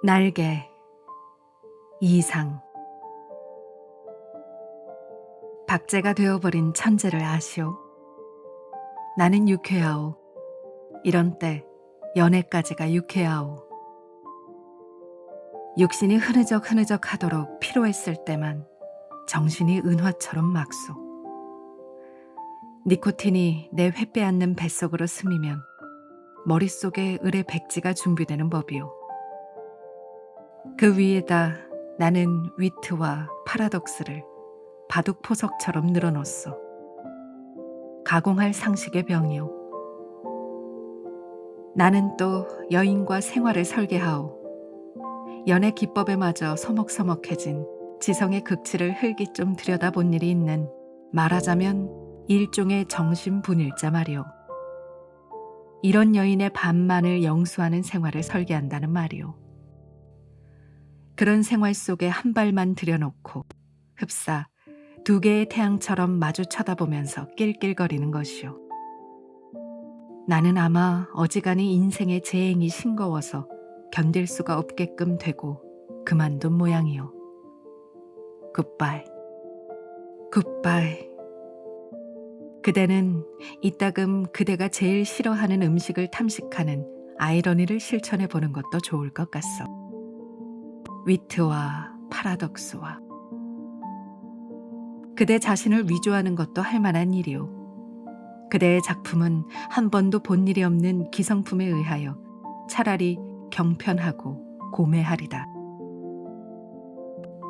날개, 이상. 박제가 되어버린 천재를 아시오. 나는 유쾌하오. 이런 때 연애까지가 유쾌하오. 육신이 흐느적 하도록 피로했을 때만 정신이 은화처럼 막소. 니코틴이 내 회 빼앗는 뱃속으로 스미면 머릿속에 을의 백지가 준비되는 법이오. 그 위에다 나는 위트와 파라독스를 바둑 포석처럼 늘어놓소. 가공할 상식의 병이오. 나는 또 여인과 생활을 설계하오. 연애 기법에마저 서먹서먹해진 지성의 극치를 흘기 좀 들여다본 일이 있는, 말하자면 일종의 정신분일자 말이오. 이런 여인의 반만을 영수하는 생활을 설계한다는 말이오. 그런 생활 속에 한 발만 들여놓고 흡사 두 개의 태양처럼 마주 쳐다보면서 낄낄거리는 것이오. 나는 아마 어지간히 인생의 재행이 싱거워서 견딜 수가 없게끔 되고 그만둔 모양이오. 굿바이. 굿바이. 그대는 이따금 그대가 제일 싫어하는 음식을 탐식하는 아이러니를 실천해 보는 것도 좋을 것 같소. 위트와 파라독스와. 그대 자신을 위조하는 것도 할 만한 일이오. 그대의 작품은 한 번도 본 일이 없는 기성품에 의하여 차라리 경편하고 고매하리다.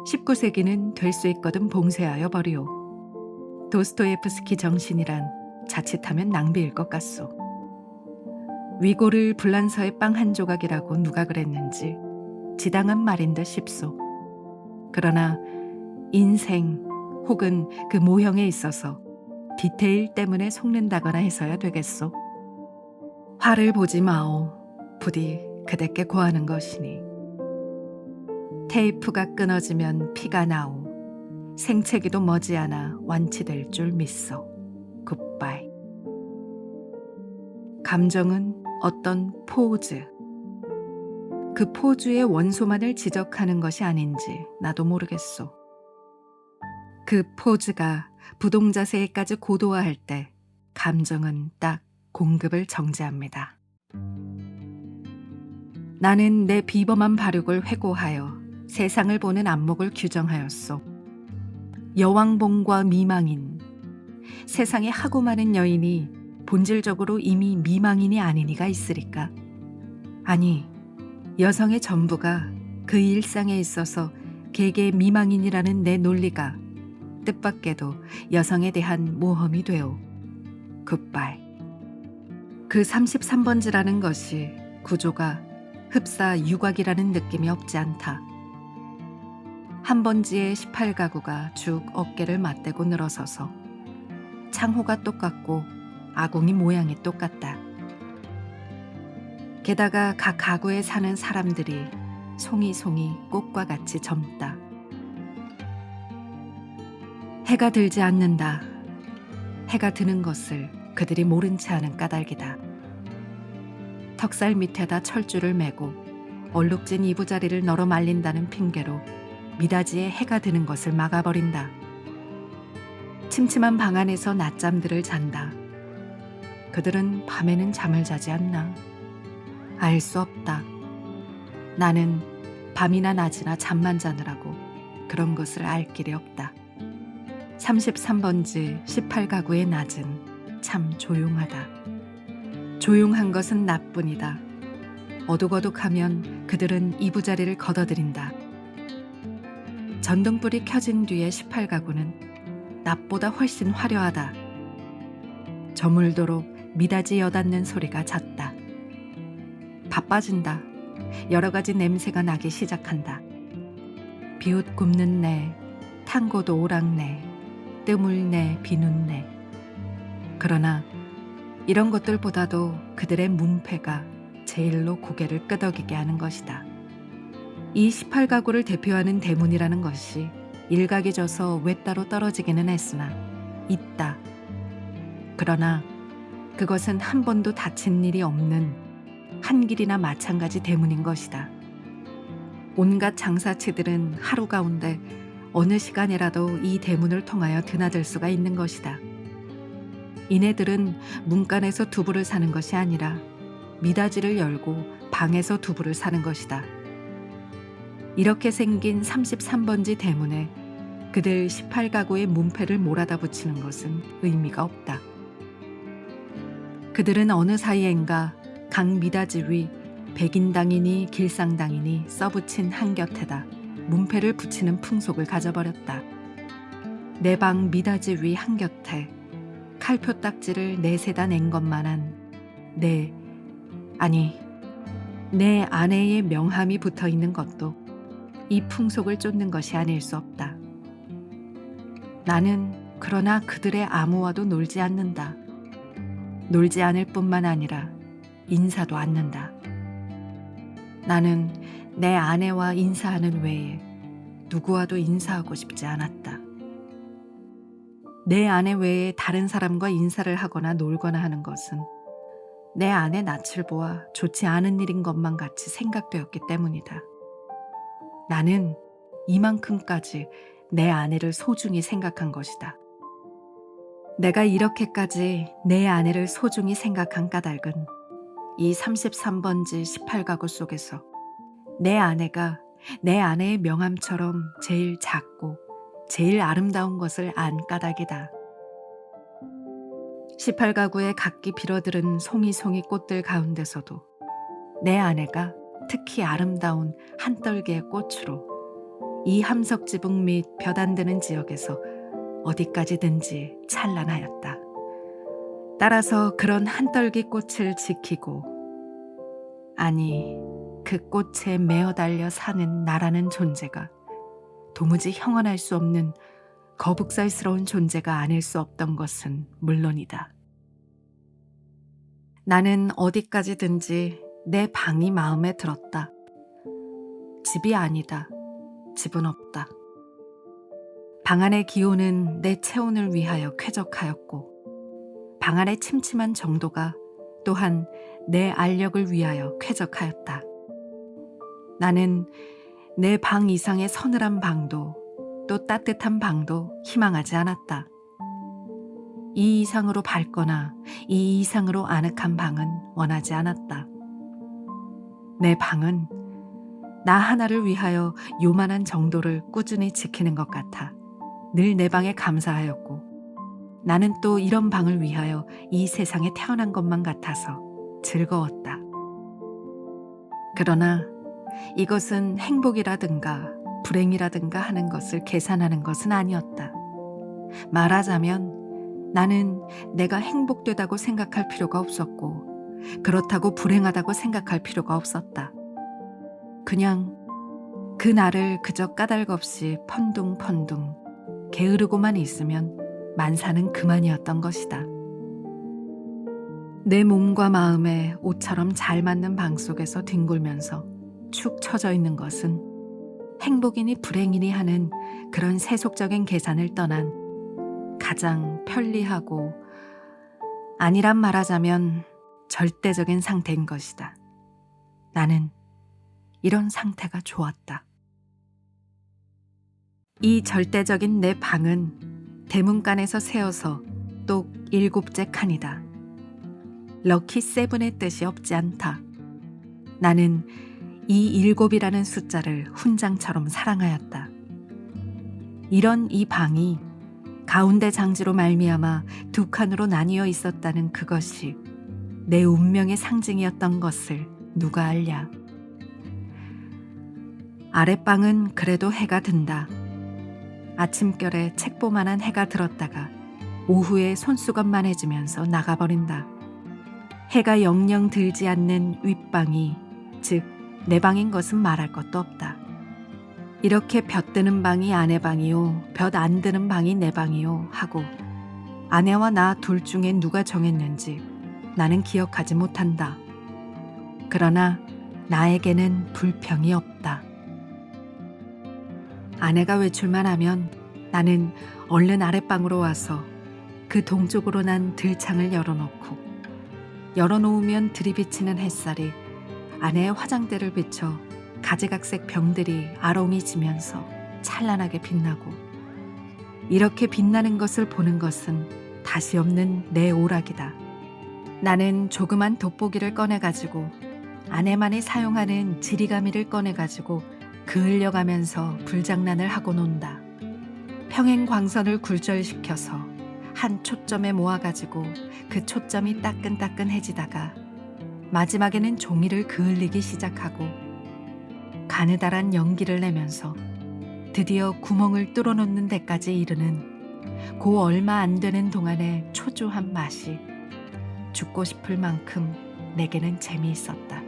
19세기는 될 수 있거든 봉쇄하여 버리오. 도스토예프스키 정신이란 자칫하면 낭비일 것 같소. 위고를 불란서의 빵 한 조각이라고 누가 그랬는지 지당한 말인 듯 싶소. 그러나 인생 혹은 그 모형에 있어서 디테일 때문에 속는다거나 해서야 되겠소. 화를 보지 마오. 부디 그대께 고하는 것이니. 테이프가 끊어지면 피가 나오. 생채기도 머지않아 완치될 줄 믿소. 굿바이. 감정은 어떤 포즈. 그 포즈의 원소만을 지적하는 것이 아닌지 나도 모르겠소. 그 포즈가 부동자세까지 고도화할 때 감정은 딱 공급을 정지합니다. 나는 내 비범한 발육을 회고하여 세상을 보는 안목을 규정하였소. 여왕봉과 미망인. 세상에 하고 많은 여인이 본질적으로 이미 미망인이 아닌 이가 있으리까? 아니, 여성의 전부가 그 일상에 있어서 개개 미망인이라는 내 논리가 뜻밖에도 여성에 대한 모험이 되오. 굿바이. 그 33번지라는 것이 구조가 흡사 유곽이라는 느낌이 없지 않다. 한 번지의 18가구가 쭉 어깨를 맞대고 늘어서서 창호가 똑같고 아궁이 모양이 똑같다. 게다가 각 가구에 사는 사람들이 송이송이 꽃과 같이 젊다. 해가 들지 않는다. 해가 드는 것을 그들이 모른 채 하는 까닭이다. 턱살 밑에다 철줄을 매고 얼룩진 이부자리를 널어 말린다는 핑계로 미닫이에 해가 드는 것을 막아버린다. 침침한 방 안에서 낮잠들을 잔다. 그들은 밤에는 잠을 자지 않나? 알 수 없다. 나는 밤이나 낮이나 잠만 자느라고 그런 것을 알 길이 없다. 33번지 18가구의 낮은 참 조용하다. 조용한 것은 나뿐이다. 어둑어둑하면 그들은 이부자리를 걷어들인다. 전등불이 켜진 뒤에 18가구는 낮보다 훨씬 화려하다. 저물도록 미닫이 여닫는 소리가 잦다. 바빠진다. 여러 가지 냄새가 나기 시작한다. 비옷 굽는 내, 탕고도 오락내, 뜨물내, 비눗내. 그러나 이런 것들보다도 그들의 문패가 제일로 고개를 끄덕이게 하는 것이다. 이 18가구를 대표하는 대문이라는 것이 일각이 져서 외따로 떨어지기는 했으나 있다. 그러나 그것은 한 번도 다친 일이 없는 한 길이나 마찬가지 대문인 것이다. 온갖 장사치들은 하루 가운데 어느 시간이라도 이 대문을 통하여 드나들 수가 있는 것이다. 이네들은 문간에서 두부를 사는 것이 아니라 미닫이를 열고 방에서 두부를 사는 것이다. 이렇게 생긴 33번지 대문에 그들 18가구의 문패를 몰아다 붙이는 것은 의미가 없다. 그들은 어느 사이엔가 강 미닫이 위 백인당이니 길상당이니 써붙인 한곁에다 문패를 붙이는 풍속을 가져버렸다. 내 방 미닫이 위 한곁에 칼표 딱지를 내세다 낸 것만한 내 아내의 명함이 붙어 있는 것도 이 풍속을 쫓는 것이 아닐 수 없다. 나는 그러나 그들의 아무와도 놀지 않는다. 놀지 않을 뿐만 아니라 인사도 않는다. 나는 내 아내와 인사하는 외에 누구와도 인사하고 싶지 않았다. 내 아내 외에 다른 사람과 인사를 하거나 놀거나 하는 것은 내 아내 낯을 보아 좋지 않은 일인 것만 같이 생각되었기 때문이다. 나는 이만큼까지 내 아내를 소중히 생각한 것이다. 내가 이렇게까지 내 아내를 소중히 생각한 까닭은 이 33번지 18가구 속에서 내 아내가 내 아내의 명함처럼 제일 작고 제일 아름다운 것을 안 까닭이다. 18가구의 각기 빌어들은 송이송이 꽃들 가운데서도 내 아내가 특히 아름다운 한떨기의 꽃으로 이 함석지붕 및 볕 안 드는 지역에서 어디까지든지 찬란하였다. 따라서 그런 한떨기 꽃을 지키고, 아니 그 꽃에 매어 달려 사는 나라는 존재가 도무지 형언할 수 없는 거북살스러운 존재가 아닐 수 없던 것은 물론이다. 나는 어디까지든지 내 방이 마음에 들었다. 집이 아니다. 집은 없다. 방 안의 기온은 내 체온을 위하여 쾌적하였고 방 안의 침침한 정도가 또한 내 알력을 위하여 쾌적하였다. 나는 내 방 이상의 서늘한 방도 또 따뜻한 방도 희망하지 않았다. 이 이상으로 밝거나 이 이상으로 아늑한 방은 원하지 않았다. 내 방은 나 하나를 위하여 요만한 정도를 꾸준히 지키는 것 같아 늘 내 방에 감사하였고, 나는 또 이런 방을 위하여 이 세상에 태어난 것만 같아서 즐거웠다. 그러나 이것은 행복이라든가 불행이라든가 하는 것을 계산하는 것은 아니었다. 말하자면 나는 내가 행복되다고 생각할 필요가 없었고 그렇다고 불행하다고 생각할 필요가 없었다. 그냥 그 날을 그저 까닭없이 펀둥펀둥 게으르고만 있으면 만사는 그만이었던 것이다. 내 몸과 마음에 옷처럼 잘 맞는 방 속에서 뒹굴면서 축 처져 있는 것은 행복이니 불행이니 하는 그런 세속적인 계산을 떠난 가장 편리하고, 아니란 말하자면 절대적인 상태인 것이다. 나는 이런 상태가 좋았다. 이 절대적인 내 방은 대문간에서 세어서 똑 7째 칸이다. 럭키 세븐의 뜻이 없지 않다. 나는 이 7이라는 숫자를 훈장처럼 사랑하였다. 이런 이 방이 가운데 장지로 말미암아 2칸으로 나뉘어 있었다는 그것이 내 운명의 상징이었던 것을 누가 알랴. 아랫방은 그래도 해가 든다. 아침결에 책보만한 해가 들었다가 오후에 손수건만해지면서 나가버린다. 해가 영영 들지 않는 윗방이, 즉 내 방인 것은 말할 것도 없다. 이렇게 볕 드는 방이 아내 방이요, 볕 안 드는 방이 내 방이요 하고 아내와 나 둘 중에 누가 정했는지 나는 기억하지 못한다. 그러나 나에게는 불평이 없다. 아내가 외출만 하면 나는 얼른 아랫방으로 와서 그 동쪽으로 난 들창을 열어놓으면 들이비치는 햇살이 아내의 화장대를 비춰 가지각색 병들이 아롱이지면서 찬란하게 빛나고, 이렇게 빛나는 것을 보는 것은 다시 없는 내 오락이다. 나는 조그만 돋보기를 꺼내가지고 아내만이 사용하는 지리가미를 꺼내가지고 그을려가면서 불장난을 하고 논다. 평행광선을 굴절시켜서 한 초점에 모아가지고 그 초점이 따끈따끈해지다가 마지막에는 종이를 그을리기 시작하고 가느다란 연기를 내면서 드디어 구멍을 뚫어놓는 데까지 이르는 그 얼마 안 되는 동안의 초조한 맛이 죽고 싶을 만큼 내게는 재미있었다.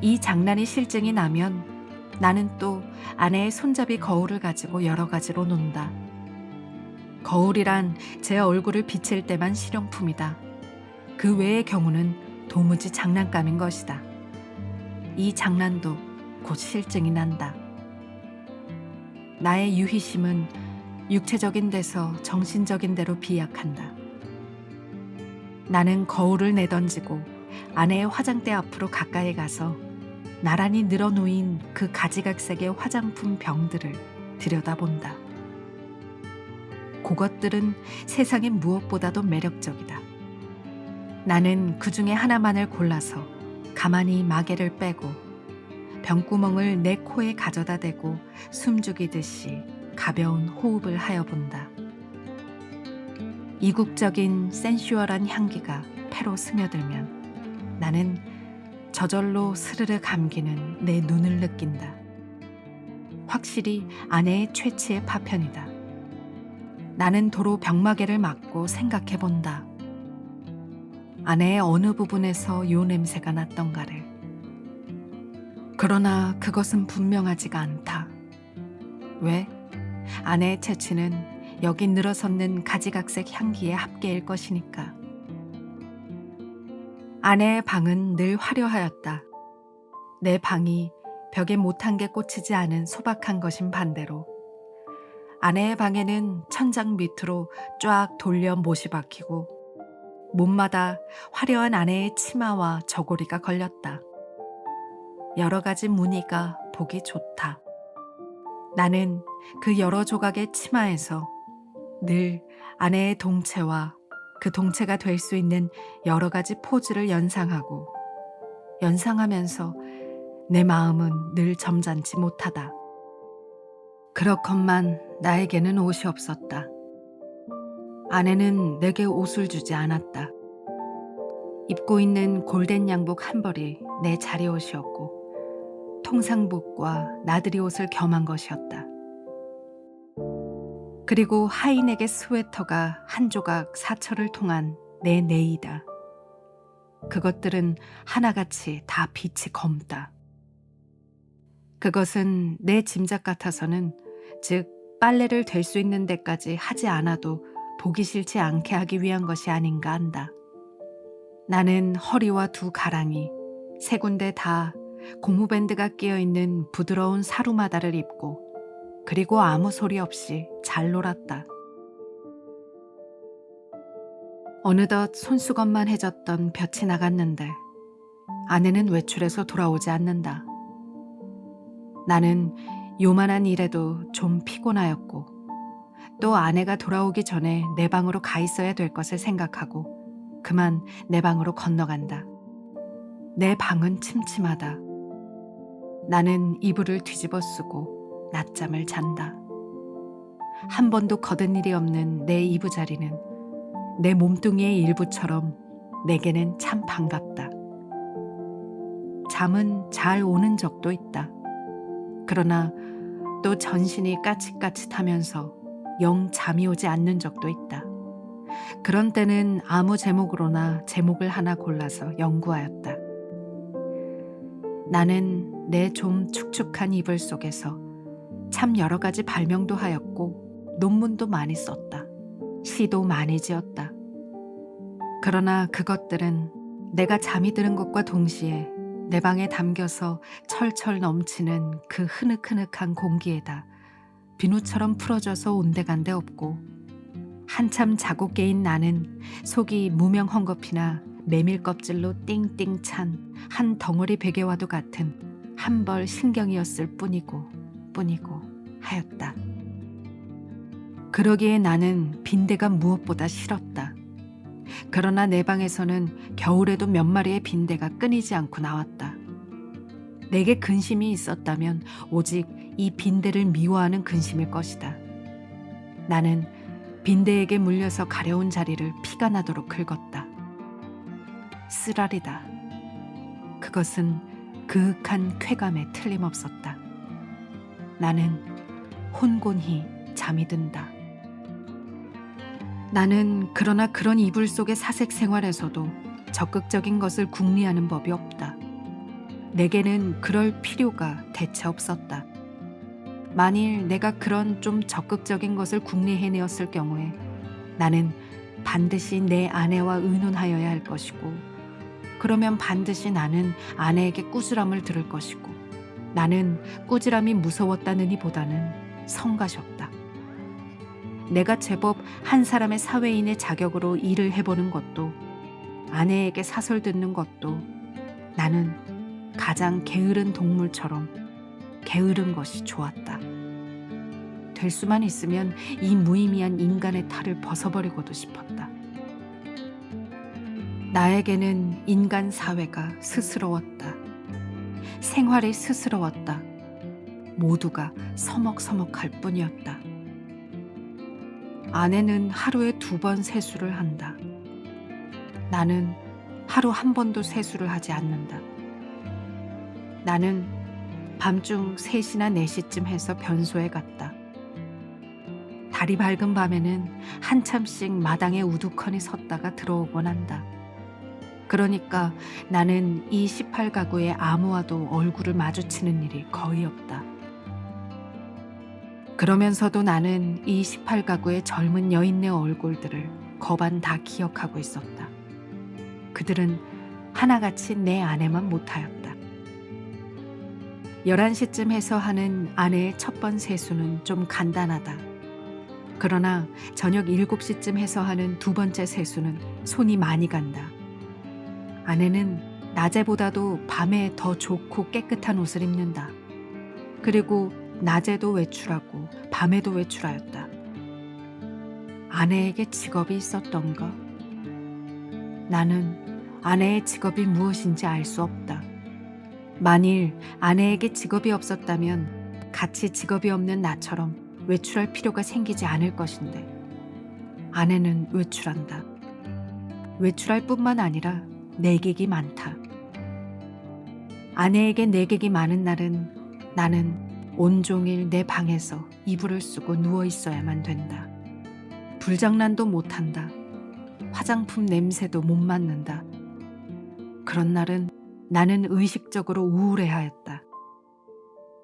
이 장난이 실증이 나면 나는 또 아내의 손잡이 거울을 가지고 여러 가지로 논다. 거울이란 제 얼굴을 비칠 때만 실용품이다. 그 외의 경우는 도무지 장난감인 것이다. 이 장난도 곧 실증이 난다. 나의 유희심은 육체적인 데서 정신적인 데로 비약한다. 나는 거울을 내던지고 아내의 화장대 앞으로 가까이 가서 나란히 늘어놓인 그 가지각색의 화장품 병들을 들여다본다. 그것들은 세상의 무엇보다도 매력적이다. 나는 그 중에 하나만을 골라서 가만히 마개를 빼고 병구멍을 내 코에 가져다 대고 숨죽이듯이 가벼운 호흡을 하여 본다. 이국적인 센슈얼한 향기가 폐로 스며들면 나는 저절로 스르르 감기는 내 눈을 느낀다. 확실히 아내의 최치의 파편이다. 나는 도로 병마개를 막고 생각해 본다. 아내의 어느 부분에서 요 냄새가 났던가를. 그러나 그것은 분명하지가 않다. 왜? 아내의 채취는 여기 늘어섰는 가지각색 향기의 합계일 것이니까. 아내의 방은 늘 화려하였다. 내 방이 벽에 못한 게 꽂히지 않은 소박한 것인 반대로 아내의 방에는 천장 밑으로 쫙 돌려 못이 박히고 몸마다 화려한 아내의 치마와 저고리가 걸렸다. 여러 가지 무늬가 보기 좋다. 나는 그 여러 조각의 치마에서 늘 아내의 동체와 그 동체가 될 수 있는 여러 가지 포즈를 연상하면서 내 마음은 늘 점잖지 못하다. 그렇건만 나에게는 옷이 없었다. 아내는 내게 옷을 주지 않았다. 입고 있는 골덴 양복 한 벌이 내 자리옷이었고 통상복과 나들이 옷을 겸한 것이었다. 그리고 하인에게 스웨터가 한 조각 사철을 통한 내 내이다. 그것들은 하나같이 다 빛이 검다. 그것은 내 짐작 같아서는, 즉 빨래를 될 수 있는 데까지 하지 않아도 보기 싫지 않게 하기 위한 것이 아닌가 한다. 나는 허리와 두 가랑이, 세 군데 다 고무밴드가 끼어있는 부드러운 사루마다를 입고 그리고 아무 소리 없이 잘 놀았다. 어느덧 손수건만 해졌던 볕이 나갔는데 아내는 외출해서 돌아오지 않는다. 나는 요만한 일에도 좀 피곤하였고 또 아내가 돌아오기 전에 내 방으로 가 있어야 될 것을 생각하고 그만 내 방으로 건너간다. 내 방은 침침하다. 나는 이불을 뒤집어 쓰고 낮잠을 잔다. 한 번도 거둔 일이 없는 내 이부자리는 내 몸뚱이의 일부처럼 내게는 참 반갑다. 잠은 잘 오는 적도 있다. 그러나 또 전신이 까칫까칫하면서 영 잠이 오지 않는 적도 있다. 그런 때는 아무 제목으로나 제목을 하나 골라서 연구하였다. 나는 내 좀 축축한 이불 속에서 참 여러 가지 발명도 하였고 논문도 많이 썼다. 시도 많이 지었다. 그러나 그것들은 내가 잠이 드는 것과 동시에 내 방에 담겨서 철철 넘치는 그 흐느흐느한 공기에다 비누처럼 풀어져서 온데간데 없고, 한참 자고 깨인 나는 속이 무명 헝겊이나 메밀 껍질로 띵띵 찬 한 덩어리 베개와도 같은 한 벌 신경이었을 뿐이고 하였다. 그러기에 나는 빈대가 무엇보다 싫었다. 그러나 내 방에서는 겨울에도 몇 마리의 빈대가 끊이지 않고 나왔다. 내게 근심이 있었다면 오직 이 빈대를 미워하는 근심일 것이다. 나는 빈대에게 물려서 가려운 자리를 피가 나도록 긁었다. 쓰라리다. 그것은 그윽한 쾌감에 틀림없었다. 나는 혼곤히 잠이 든다. 나는 그러나 그런 이불 속의 사색 생활에서도 적극적인 것을 궁리하는 법이 없다. 내게는 그럴 필요가 대체 없었다. 만일 내가 그런 좀 적극적인 것을 궁리해내었을 경우에 나는 반드시 내 아내와 의논하여야 할 것이고, 그러면 반드시 나는 아내에게 꾸지람을 들을 것이고, 나는 꾸지람이 무서웠다느니 보다는 성가셨다. 내가 제법 한 사람의 사회인의 자격으로 일을 해보는 것도, 아내에게 사설 듣는 것도 나는 가장 게으른 동물처럼 게으른 것이 좋았다. 될 수만 있으면 이 무의미한 인간의 탈을 벗어버리고도 싶었다. 나에게는 인간 사회가 스스러웠다. 생활이 스스러웠다. 모두가 서먹서먹할 뿐이었다. 아내는 하루에 2번 세수를 한다. 나는 하루 1번도 세수를 하지 않는다. 나는 밤중 3시나 4시쯤 해서 변소에 갔다. 달이 밝은 밤에는 한참씩 마당에 우두커니 섰다가 들어오곤 한다. 그러니까 나는 이 18가구의 아무와도 얼굴을 마주치는 일이 거의 없다. 그러면서도 나는 이 18가구의 젊은 여인네 얼굴들을 거반 다 기억하고 있었다. 그들은 하나같이 내 아내만 못하였다. 11시쯤 해서 하는 아내의 첫 번 세수는 좀 간단하다. 그러나 저녁 7시쯤 해서 하는 2번째 세수는 손이 많이 간다. 아내는 낮에보다도 밤에 더 좋고 깨끗한 옷을 입는다. 그리고 낮에도 외출하고 밤에도 외출하였다. 아내에게 직업이 있었던가? 나는 아내의 직업이 무엇인지 알 수 없다. 만일 아내에게 직업이 없었다면 같이 직업이 없는 나처럼 외출할 필요가 생기지 않을 것인데, 아내는 외출한다. 외출할 뿐만 아니라 내객이 많다. 아내에게 내객이 많은 날은 나는 온종일 내 방에서 이불을 쓰고 누워 있어야만 된다. 불장난도 못한다. 화장품 냄새도 못 맡는다. 그런 날은 나는 의식적으로 우울해하였다.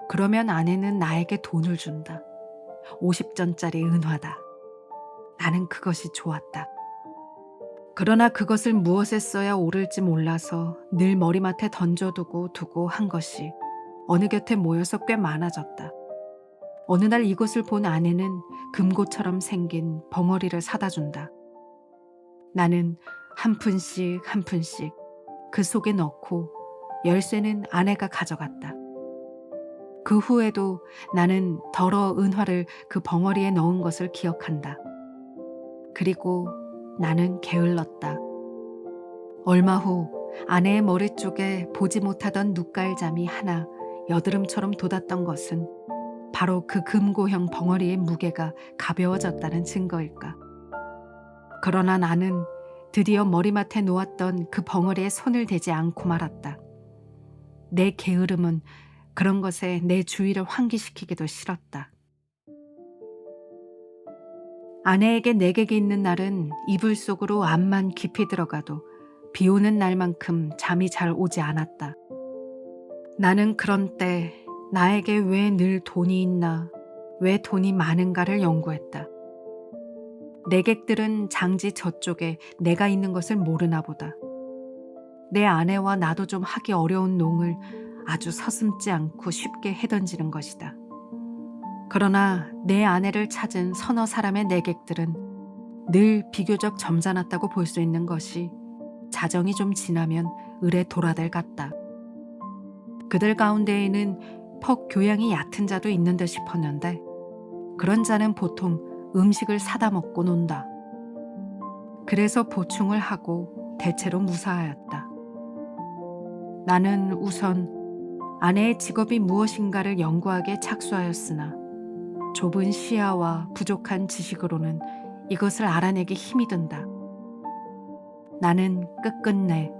그러면 아내는 나에게 돈을 준다. 50전짜리 은화다. 나는 그것이 좋았다. 그러나 그것을 무엇에 써야 옳을지 몰라서 늘 머리맡에 던져두고 한 것이 어느 곁에 모여서 꽤 많아졌다. 어느 날 이것을 본 아내는 금고처럼 생긴 벙어리를 사다 준다. 나는 한 푼씩 그 속에 넣고 열쇠는 아내가 가져갔다. 그 후에도 나는 더러 은화를 그 벙어리에 넣은 것을 기억한다. 그리고 나는 게을렀다. 얼마 후 아내의 머리 쪽에 보지 못하던 눈깔잠이 하나 여드름처럼 돋았던 것은 바로 그 금고형 벙어리의 무게가 가벼워졌다는 증거일까. 그러나 나는 드디어 머리맡에 놓았던 그 벙어리에 손을 대지 않고 말았다. 내 게으름은 그런 것에 내 주의를 환기시키기도 싫었다. 아내에게 내객이 있는 날은 이불 속으로 암만 깊이 들어가도 비 오는 날만큼 잠이 잘 오지 않았다. 나는 그런 때 나에게 왜 늘 돈이 있나, 왜 돈이 많은가를 연구했다. 내객들은 장지 저쪽에 내가 있는 것을 모르나 보다. 내 아내와 나도 좀 하기 어려운 농을 아주 서슴지 않고 쉽게 해던지는 것이다. 그러나 내 아내를 찾은 서너 사람의 내객들은 늘 비교적 점잖았다고 볼 수 있는 것이 자정이 좀 지나면 을의 돌아들 같다. 그들 가운데에는 퍽 교양이 얕은 자도 있는 듯 싶었는데 그런 자는 보통 음식을 사다 먹고 논다. 그래서 보충을 하고 대체로 무사하였다. 나는 우선 아내의 직업이 무엇인가를 연구하기에 착수하였으나 좁은 시야와 부족한 지식으로는 이것을 알아내기 힘이 든다. 나는 끝끝내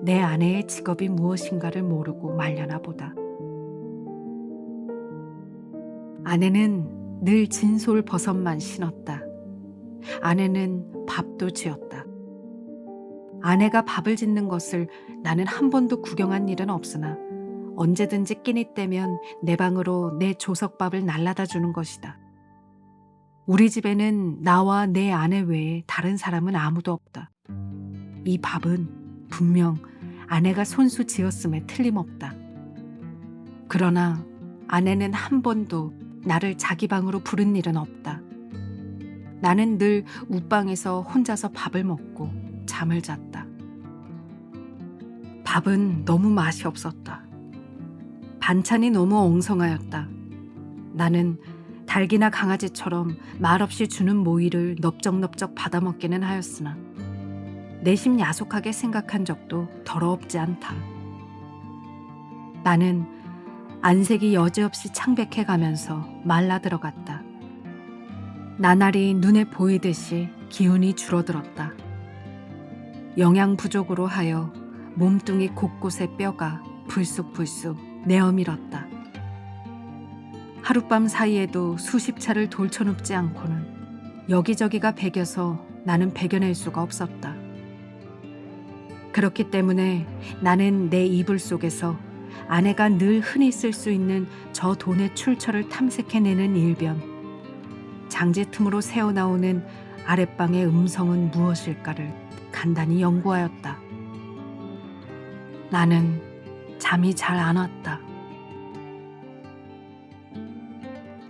내 아내의 직업이 무엇인가를 모르고 말려나 보다. 아내는 늘 진솔 버섯만 신었다. 아내는 밥도 지었다. 아내가 밥을 짓는 것을 나는 한 번도 구경한 일은 없으나 언제든지 끼니 때면 내 방으로 내 조석밥을 날라다 주는 것이다. 우리 집에는 나와 내 아내 외에 다른 사람은 아무도 없다. 이 밥은 분명 아내가 손수 지었음에 틀림없다. 그러나 아내는 한 번도 나를 자기 방으로 부른 일은 없다. 나는 늘 웃방에서 혼자서 밥을 먹고 잠을 잤다. 밥은 너무 맛이 없었다. 반찬이 너무 엉성하였다. 나는 닭이나 강아지처럼 말없이 주는 모이를 넙적넙적 받아먹기는 하였으나 내심 야속하게 생각한 적도 더럽지 않다. 나는 안색이 여지없이 창백해 가면서 말라들어갔다. 나날이 눈에 보이듯이 기운이 줄어들었다. 영양 부족으로 하여 몸뚱이 곳곳의 뼈가 불쑥불쑥 내어밀었다. 하룻밤 사이에도 수십 차를 돌쳐눕지 않고는 여기저기가 배겨서 나는 배겨낼 수가 없었다. 그렇기 때문에 나는 내 이불 속에서 아내가 늘 흔히 쓸 수 있는 저 돈의 출처를 탐색해내는 일변, 장지 틈으로 새어나오는 아랫방의 음성은 무엇일까를 간단히 연구하였다. 나는 잠이 잘 안 왔다.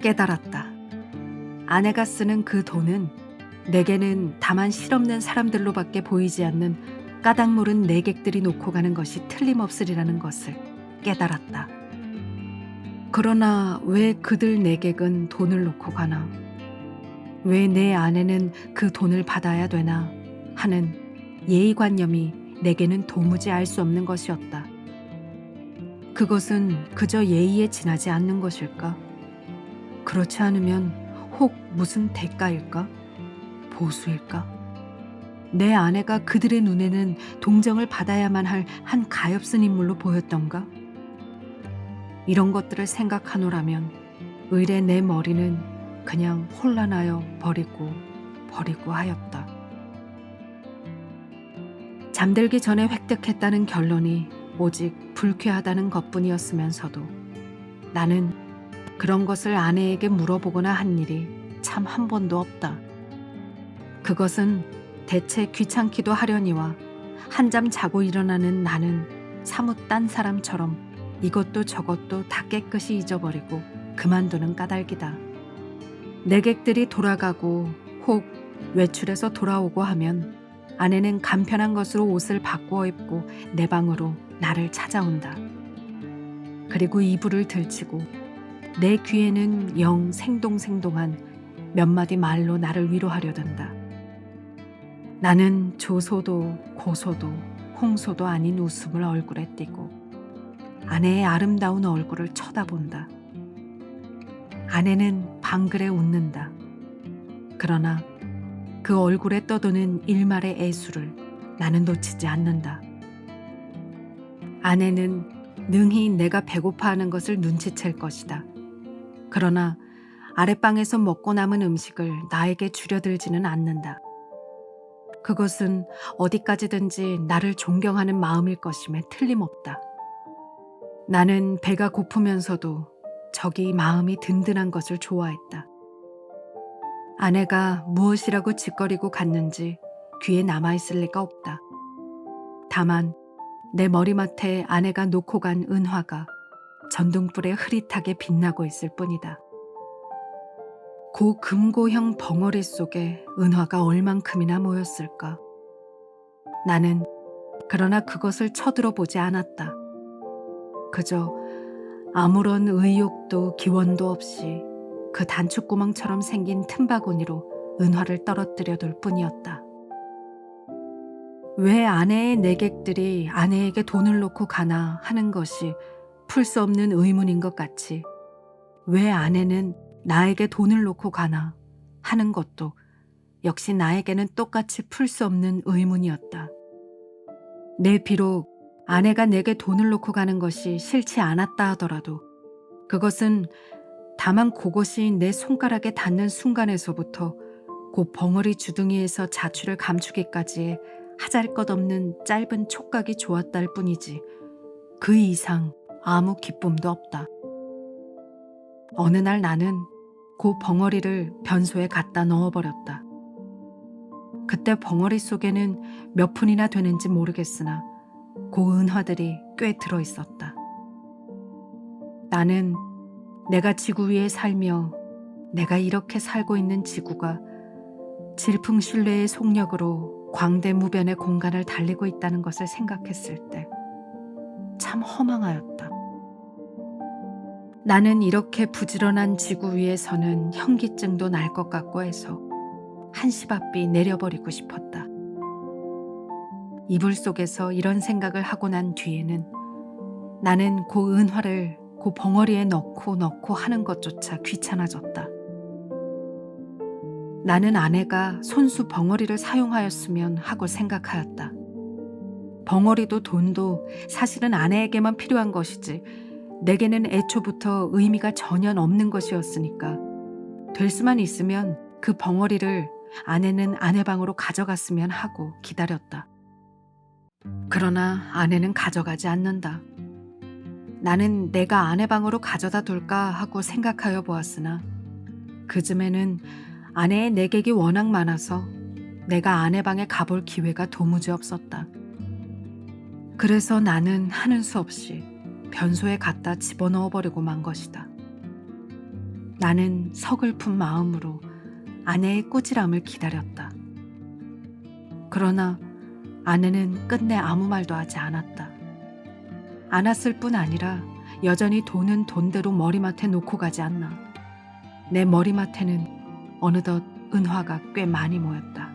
깨달았다. 아내가 쓰는 그 돈은 내게는 다만 실없는 사람들로밖에 보이지 않는 까닭 모른 내객들이 놓고 가는 것이 틀림없으리라는 것을 깨달았다. 그러나 왜 그들 내객은 돈을 놓고 가나? 왜 내 아내는 그 돈을 받아야 되나? 하는 예의관념이 내게는 도무지 알 수 없는 것이었다. 그것은 그저 예의에 지나지 않는 것일까? 그렇지 않으면 혹 무슨 대가일까? 보수일까? 내 아내가 그들의 눈에는 동정을 받아야만 할 한 가엾은 인물로 보였던가? 이런 것들을 생각하노라면 의례 내 머리는 그냥 혼란하여 버리고 하였다. 잠들기 전에 획득했다는 결론이 오직 불쾌하다는 것뿐이었으면서도 나는 그런 것을 아내에게 물어보거나 한 일이 참 한 번도 없다. 그것은 대체 귀찮기도 하려니와 한잠 자고 일어나는 나는 사뭇 딴 사람처럼 이것도 저것도 다 깨끗이 잊어버리고 그만두는 까닭이다. 내객들이 돌아가고 혹 외출해서 돌아오고 하면 아내는 간편한 것으로 옷을 바꾸어 입고 내 방으로 나를 찾아온다. 그리고 이불을 들치고 내 귀에는 영 생동생동한 몇 마디 말로 나를 위로하려 든다. 나는 조소도 고소도 홍소도 아닌 웃음을 얼굴에 띠고 아내의 아름다운 얼굴을 쳐다본다. 아내는 방글에 웃는다. 그러나 그 얼굴에 떠도는 일말의 애수를 나는 놓치지 않는다. 아내는 능히 내가 배고파하는 것을 눈치챌 것이다. 그러나 아랫방에서 먹고 남은 음식을 나에게 주려들지는 않는다. 그것은 어디까지든지 나를 존경하는 마음일 것임에 틀림없다. 나는 배가 고프면서도 저기 마음이 든든한 것을 좋아했다. 아내가 무엇이라고 짓거리고 갔는지 귀에 남아있을 리가 없다. 다만 내 머리맡에 아내가 놓고 간 은화가 전등불에 흐릿하게 빛나고 있을 뿐이다. 고 금고형 벙어리 속에 은화가 얼만큼이나 모였을까? 나는 그러나 그것을 쳐들어보지 않았다. 그저 아무런 의욕도 기원도 없이 그 단추구멍처럼 생긴 틈바구니로 은화를 떨어뜨려 둘 뿐이었다. 왜 아내의 내객들이 아내에게 돈을 놓고 가나 하는 것이 풀 수 없는 의문인 것 같이, 왜 아내는 나에게 돈을 놓고 가나 하는 것도 역시 나에게는 똑같이 풀 수 없는 의문이었다. 내 비록 아내가 내게 돈을 놓고 가는 것이 싫지 않았다 하더라도 그것은 다만 그것이 내 손가락에 닿는 순간에서부터 그 벙어리 주둥이에서 자취를 감추기까지의 하잘것없는 짧은 촉각이 좋았다 뿐이지 그 이상 아무 기쁨도 없다. 어느 날 나는 그 벙어리를 변소에 갖다 넣어버렸다. 그때 벙어리 속에는 몇 푼이나 되는지 모르겠으나 그 은화들이 꽤 들어있었다. 나는 내가 지구 위에 살며 내가 이렇게 살고 있는 지구가 질풍신뢰의 속력으로 광대무변의 공간을 달리고 있다는 것을 생각했을 때 참 허망하였다. 나는 이렇게 부지런한 지구 위에서는 현기증도 날 것 같고 해서 한시바삐 내려버리고 싶었다. 이불 속에서 이런 생각을 하고 난 뒤에는 나는 그 은화를 그 벙어리에 넣고 하는 것조차 귀찮아졌다. 나는 아내가 손수 벙어리를 사용하였으면 하고 생각하였다. 벙어리도 돈도 사실은 아내에게만 필요한 것이지 내게는 애초부터 의미가 전혀 없는 것이었으니까 될 수만 있으면 그 벙어리를 아내는 아내 방으로 가져갔으면 하고 기다렸다. 그러나 아내는 가져가지 않는다. 나는 내가 아내 방으로 가져다 둘까 하고 생각하여 보았으나 그쯤에는 아내의 내객이 워낙 많아서 내가 아내 방에 가볼 기회가 도무지 없었다. 그래서 나는 하는 수 없이 변소에 갖다 집어넣어 버리고 만 것이다. 나는 서글픈 마음으로 아내의 꾸지람을 기다렸다. 그러나 아내는 끝내 아무 말도 하지 않았다. 않았을 뿐 아니라 여전히 돈은 돈대로 머리맡에 놓고 가지 않나. 내 머리맡에는 어느덧 은화가 꽤 많이 모였다.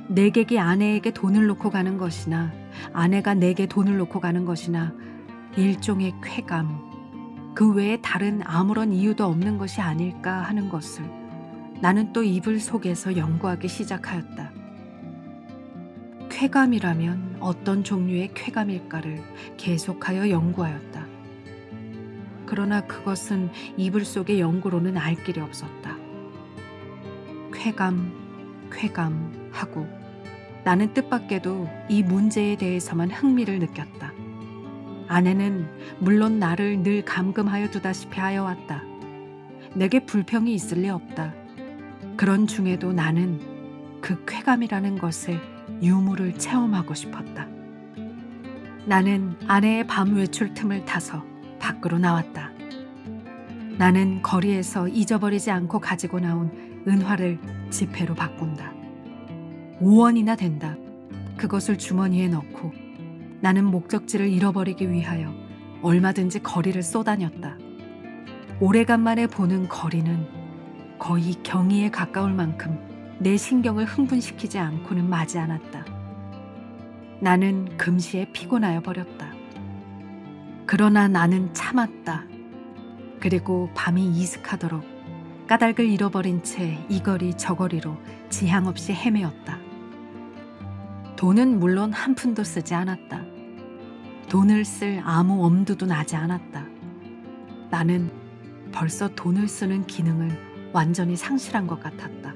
내객이 아내에게 돈을 놓고 가는 것이나 아내가 내게 돈을 놓고 가는 것이나 일종의 쾌감, 그 외에 다른 아무런 이유도 없는 것이 아닐까 하는 것을 나는 또 이불 속에서 연구하기 시작하였다. 쾌감이라면 어떤 종류의 쾌감일까를 계속하여 연구하였다. 그러나 그것은 이불 속의 연구로는 알 길이 없었다. 쾌감 하고 나는 뜻밖에도 이 문제에 대해서만 흥미를 느꼈다. 아내는 물론 나를 늘 감금하여 두다시피 하여 왔다. 내게 불평이 있을 리 없다. 그런 중에도 나는 그 쾌감이라는 것의 유무를 체험하고 싶었다. 나는 아내의 밤 외출 틈을 타서 밖으로 나왔다. 나는 거리에서 잊어버리지 않고 가지고 나온 은화를 지폐로 바꾼다. 5원이나 된다. 그것을 주머니에 넣고 나는 목적지를 잃어버리기 위하여 얼마든지 거리를 쏘다녔다. 오래간만에 보는 거리는 거의 경이에 가까울 만큼 내 신경을 흥분시키지 않고는 마지 않았다. 나는 금시에 피곤하여 버렸다. 그러나 나는 참았다. 그리고 밤이 이슥하도록 까닭을 잃어버린 채 이 거리 저 거리로 지향 없이 헤매었다. 돈은 물론 한 푼도 쓰지 않았다. 돈을 쓸 아무 엄두도 나지 않았다. 나는 벌써 돈을 쓰는 기능을 완전히 상실한 것 같았다.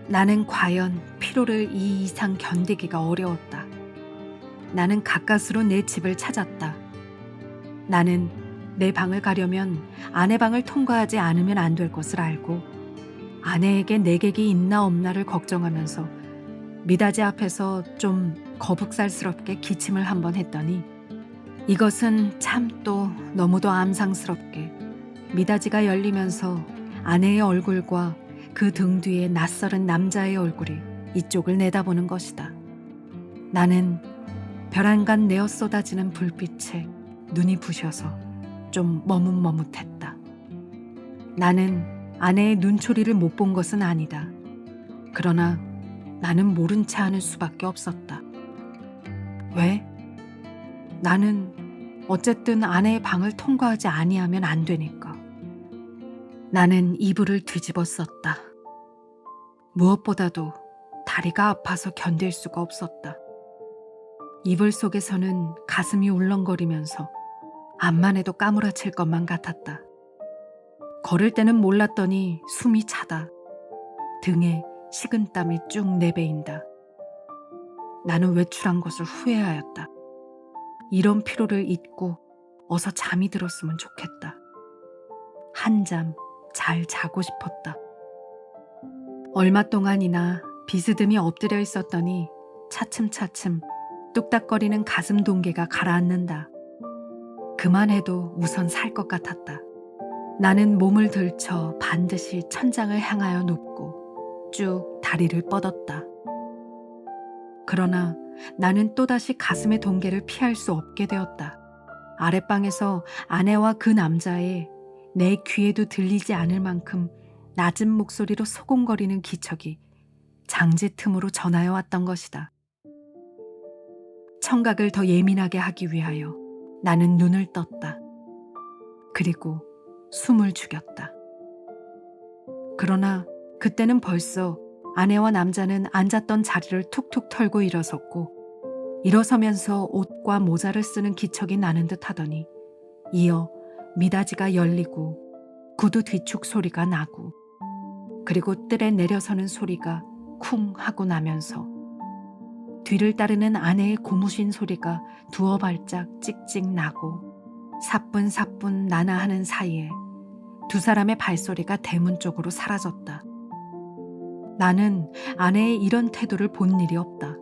나는 과연 피로를 이 이상 견디기가 어려웠다. 나는 가까스로 내 집을 찾았다. 나는 내 방을 가려면 아내 방을 통과하지 않으면 안 될 것을 알고 아내에게 내객이 있나 없나를 걱정하면서 미닫이 앞에서 좀 거북살스럽게 기침을 한번 했더니 이것은 참 또 너무도 암상스럽게 미닫이가 열리면서 아내의 얼굴과 그 등 뒤에 낯설은 남자의 얼굴이 이쪽을 내다보는 것이다. 나는 벼랑간 내어 쏟아지는 불빛에 눈이 부셔서 좀 머뭇머뭇했다. 나는 아내의 눈초리를 못 본 것은 아니다. 그러나 나는 모른 체 하는 수밖에 없었다. 왜? 나는 어쨌든 아내의 방을 통과하지 아니하면 안 되니까. 나는 이불을 뒤집어 썼다. 무엇보다도 다리가 아파서 견딜 수가 없었다. 이불 속에서는 가슴이 울렁거리면서 암만 해도 까무라칠 것만 같았다. 걸을 때는 몰랐더니 숨이 차다. 등에 식은땀이 쭉 내배인다. 나는 외출한 것을 후회하였다. 이런 피로를 잊고 어서 잠이 들었으면 좋겠다. 한잠 잘 자고 싶었다. 얼마 동안이나 비스듬히 엎드려 있었더니 차츰차츰 뚝딱거리는 가슴 동계가 가라앉는다. 그만해도 우선 살 것 같았다. 나는 몸을 들쳐 반드시 천장을 향하여 눕고 쭉 다리를 뻗었다. 그러나 나는 또다시 가슴의 동계를 피할 수 없게 되었다. 아랫방에서 아내와 그 남자의 내 귀에도 들리지 않을 만큼 낮은 목소리로 소곤거리는 기척이 장지 틈으로 전하여 왔던 것이다. 청각을 더 예민하게 하기 위하여 나는 눈을 떴다. 그리고 숨을 죽였다. 그러나 그때는 벌써 아내와 남자는 앉았던 자리를 툭툭 털고 일어섰고, 일어서면서 옷과 모자를 쓰는 기척이 나는 듯 하더니 이어 미닫이가 열리고 구두 뒤축 소리가 나고, 그리고 뜰에 내려서는 소리가 쿵 하고 나면서 뒤를 따르는 아내의 고무신 소리가 두어 발짝 찍찍 나고 사뿐사뿐 나나하는 사이에 두 사람의 발소리가 대문 쪽으로 사라졌다. 나는 아내의 이런 태도를 본 일이 없다.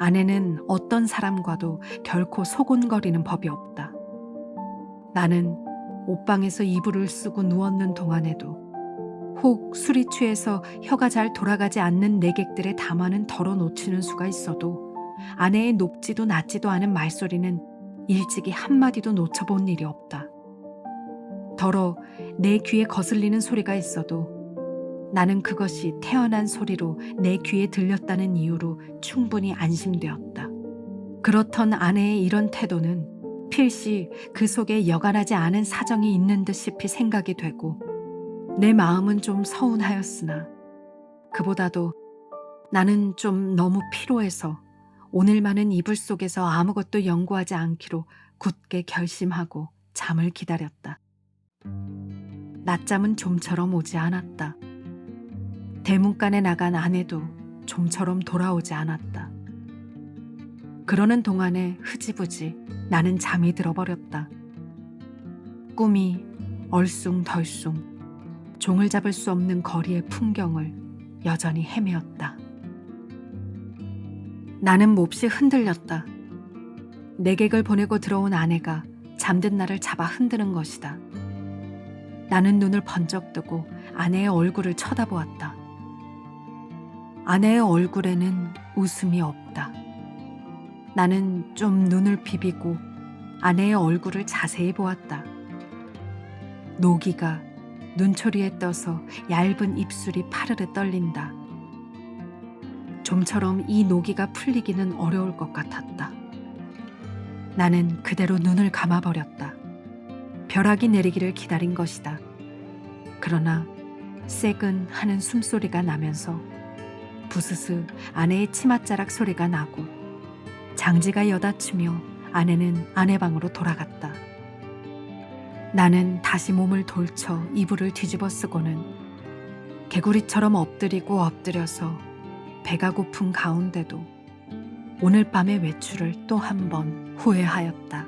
아내는 어떤 사람과도 결코 소곤거리는 법이 없다. 나는 옷방에서 이불을 쓰고 누웠는 동안에도 혹 술이 취해서 혀가 잘 돌아가지 않는 내객들의 담화는 덜어놓치는 수가 있어도 아내의 높지도 낮지도 않은 말소리는 일찍이 한마디도 놓쳐본 일이 없다. 더러 내 귀에 거슬리는 소리가 있어도 나는 그것이 태어난 소리로 내 귀에 들렸다는 이유로 충분히 안심되었다. 그렇던 아내의 이런 태도는 필시 그 속에 여간하지 않은 사정이 있는 듯싶이 생각이 되고, 내 마음은 좀 서운하였으나 그보다도 나는 좀 너무 피로해서 오늘만은 이불 속에서 아무것도 연구하지 않기로 굳게 결심하고 잠을 기다렸다. 낮잠은 좀처럼 오지 않았다. 대문간에 나간 아내도 좀처럼 돌아오지 않았다. 그러는 동안에 흐지부지 나는 잠이 들어버렸다. 꿈이 얼숭덜숭 종을 잡을 수 없는 거리의 풍경을 여전히 헤매었다. 나는 몹시 흔들렸다. 내객을 보내고 들어온 아내가 잠든 나를 잡아 흔드는 것이다. 나는 눈을 번쩍 뜨고 아내의 얼굴을 쳐다보았다. 아내의 얼굴에는 웃음이 없다. 나는 좀 눈을 비비고 아내의 얼굴을 자세히 보았다. 노기가 눈초리에 떠서 얇은 입술이 파르르 떨린다. 좀처럼 이 노기가 풀리기는 어려울 것 같았다. 나는 그대로 눈을 감아버렸다. 벼락이 내리기를 기다린 것이다. 그러나 새근 하는 숨소리가 나면서 부스스 아내의 치맛자락 소리가 나고 장지가 여닫히며 아내는 아내 방으로 돌아갔다. 나는 다시 몸을 돌쳐 이불을 뒤집어 쓰고는 개구리처럼 엎드리고 엎드려서 배가 고픈 가운데도 오늘 밤의 외출을 또 한 번 후회하였다.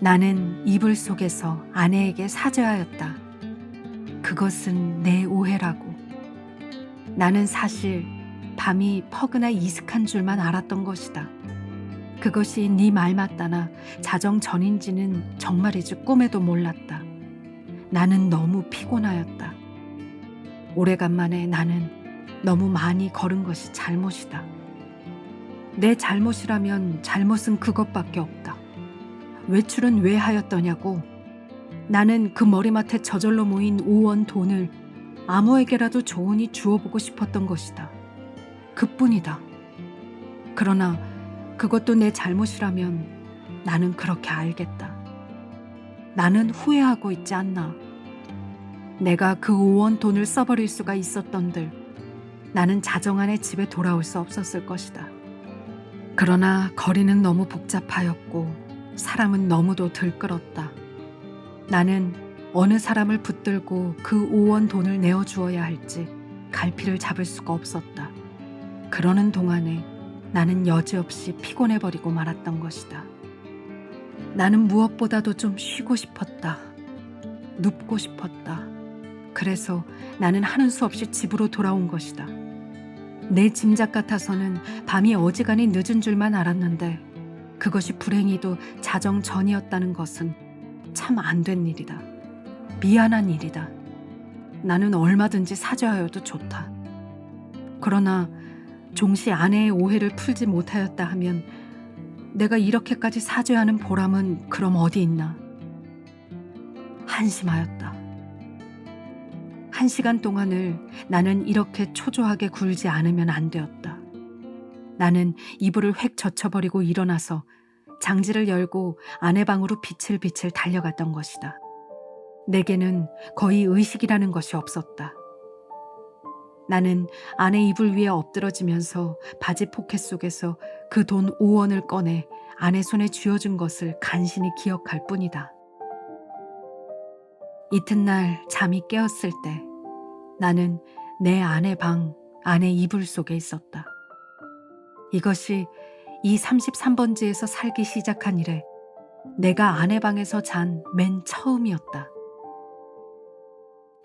나는 이불 속에서 아내에게 사죄하였다. 그것은 내 오해라고. 나는 사실 밤이 퍼그나 이슥한 줄만 알았던 것이다. 그것이 네 말 맞다나 자정 전인지는 정말이지 꿈에도 몰랐다. 나는 너무 피곤하였다. 오래간만에 나는 너무 많이 걸은 것이 잘못이다. 내 잘못이라면 잘못은 그것밖에 없다. 외출은 왜 하였더냐고. 나는 그 머리맡에 저절로 모인 5원 돈을 아무에게라도 좋으니 주어보고 싶었던 것이다. 그뿐이다. 그러나 그것도 내 잘못이라면 나는 그렇게 알겠다. 나는 후회하고 있지 않나. 내가 그 5원 돈을 써버릴 수가 있었던들 나는 자정 안에 집에 돌아올 수 없었을 것이다. 그러나 거리는 너무 복잡하였고 사람은 너무도 들끓었다. 나는 어느 사람을 붙들고 그 5원 돈을 내어주어야 할지 갈피를 잡을 수가 없었다. 그러는 동안에 나는 여지없이 피곤해버리고 말았던 것이다. 나는 무엇보다도 좀 쉬고 싶었다. 눕고 싶었다. 그래서 나는 하는 수 없이 집으로 돌아온 것이다. 내 짐작 같아서는 밤이 어지간히 늦은 줄만 알았는데 그것이 불행히도 자정 전이었다는 것은 참 안 된 일이다. 미안한 일이다. 나는 얼마든지 사죄하여도 좋다. 그러나 종시 아내의 오해를 풀지 못하였다 하면 내가 이렇게까지 사죄하는 보람은 그럼 어디 있나. 한심하였다. 1시간 동안을 나는 이렇게 초조하게 굴지 않으면 안 되었다. 나는 이불을 획 젖혀버리고 일어나서 장지를 열고 아내 방으로 비틀비틀 달려갔던 것이다. 내게는 거의 의식이라는 것이 없었다. 나는 아내 이불 위에 엎드러지면서 바지 포켓 속에서 그 돈 5원을 꺼내 아내 손에 쥐어준 것을 간신히 기억할 뿐이다. 이튿날 잠이 깨었을 때 나는 내 아내 방, 아내 이불 속에 있었다. 이것이 이 33번지에서 살기 시작한 이래 내가 아내 방에서 잔 맨 처음이었다.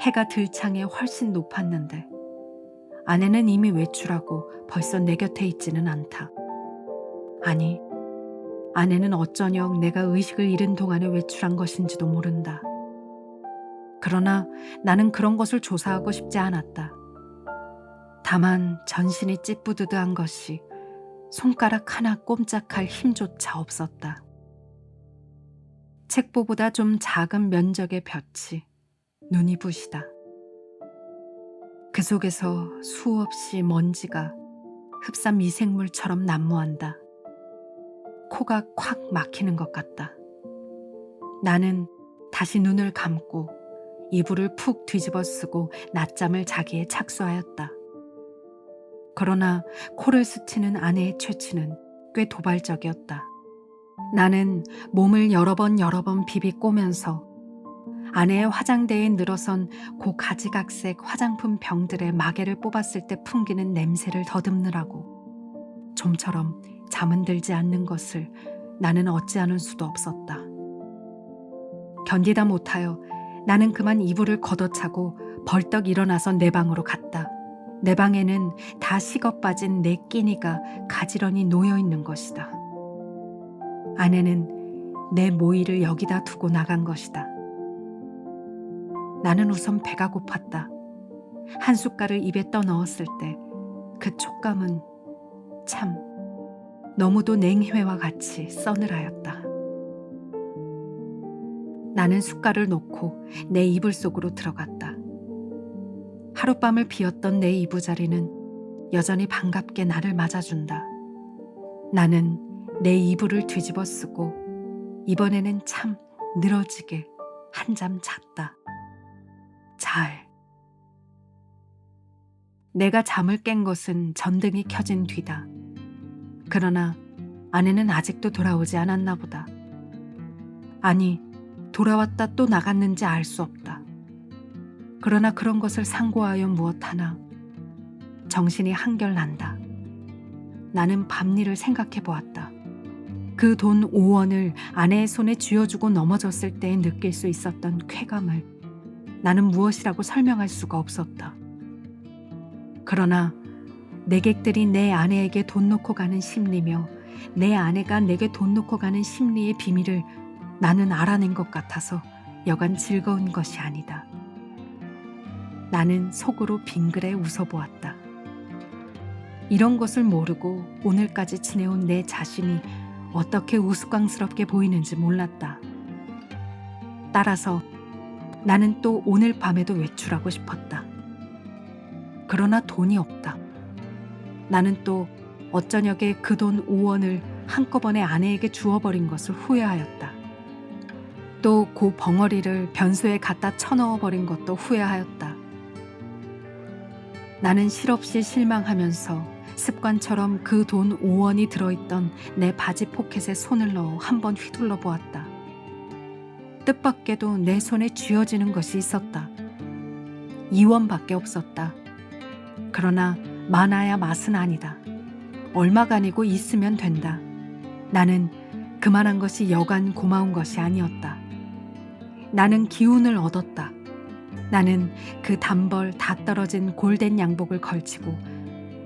해가 들창에 훨씬 높았는데 아내는 이미 외출하고 벌써 내 곁에 있지는 않다. 아니, 아내는 어쩌녁 내가 의식을 잃은 동안에 외출한 것인지도 모른다. 그러나 나는 그런 것을 조사하고 싶지 않았다. 다만 전신이 찌뿌드드한 것이 손가락 하나 꼼짝할 힘조차 없었다. 책보보다 좀 작은 면적의 볕이 눈이 부시다. 그 속에서 수없이 먼지가 흡사 미생물처럼 난무한다. 코가 콱 막히는 것 같다. 나는 다시 눈을 감고 이불을 푹 뒤집어 쓰고 낮잠을 자기에 착수하였다. 그러나 코를 스치는 아내의 퇴치는 꽤 도발적이었다. 나는 몸을 여러 번 비비꼬면서 아내의 화장대에 늘어선 고가지각색 화장품 병들의 마개를 뽑았을 때 풍기는 냄새를 더듬느라고 좀처럼 잠은 들지 않는 것을 나는 어찌하는 수도 없었다. 견디다 못하여 나는 그만 이불을 걷어차고 벌떡 일어나서 내 방으로 갔다. 내 방에는 다 식어 빠진 내 끼니가 가지런히 놓여 있는 것이다. 아내는 내 모이를 여기다 두고 나간 것이다. 나는 우선 배가 고팠다. 한 숟갈을 입에 떠넣었을 때 그 촉감은 참 너무도 냉회와 같이 서늘하였다. 나는 숟갈을 놓고 내 이불 속으로 들어갔다. 하룻밤을 비웠던 내 이부자리는 여전히 반갑게 나를 맞아준다. 나는 내 이불을 뒤집어 쓰고 이번에는 참 늘어지게 한잠 잤다. 잘. 내가 잠을 깬 것은 전등이 켜진 뒤다. 그러나 아내는 아직도 돌아오지 않았나 보다. 아니, 돌아왔다 또 나갔는지 알 수 없다. 그러나 그런 것을 상고하여 무엇하나 정신이 한결 난다. 나는 밤일을 생각해 보았다. 그 돈 5원을 아내의 손에 쥐어주고 넘어졌을 때 느낄 수 있었던 쾌감을 나는 무엇이라고 설명할 수가 없었다. 그러나 내객들이 내 아내에게 돈 놓고 가는 심리며 내 아내가 내게 돈 놓고 가는 심리의 비밀을 나는 알아낸 것 같아서 여간 즐거운 것이 아니다. 나는 속으로 빙그레 웃어보았다. 이런 것을 모르고 오늘까지 지내온 내 자신이 어떻게 우스꽝스럽게 보이는지 몰랐다. 따라서 나는 또 오늘 밤에도 외출하고 싶었다. 그러나 돈이 없다. 나는 또 어쩌냐게 그 돈 5원을 한꺼번에 아내에게 주어버린 것을 후회하였다. 또 그 벙어리를 변소에 갖다 쳐넣어버린 것도 후회하였다. 나는 실없이 실망하면서 습관처럼 그 돈 5원이 들어있던 내 바지 포켓에 손을 넣어 한번 휘둘러 보았다. 뜻밖에도 내 손에 쥐어지는 것이 있었다. 2원밖에 없었다. 그러나 많아야 맛은 아니다. 얼마가 아니고 있으면 된다. 나는 그만한 것이 여간 고마운 것이 아니었다. 나는 기운을 얻었다. 나는 그 단벌 다 떨어진 골덴 양복을 걸치고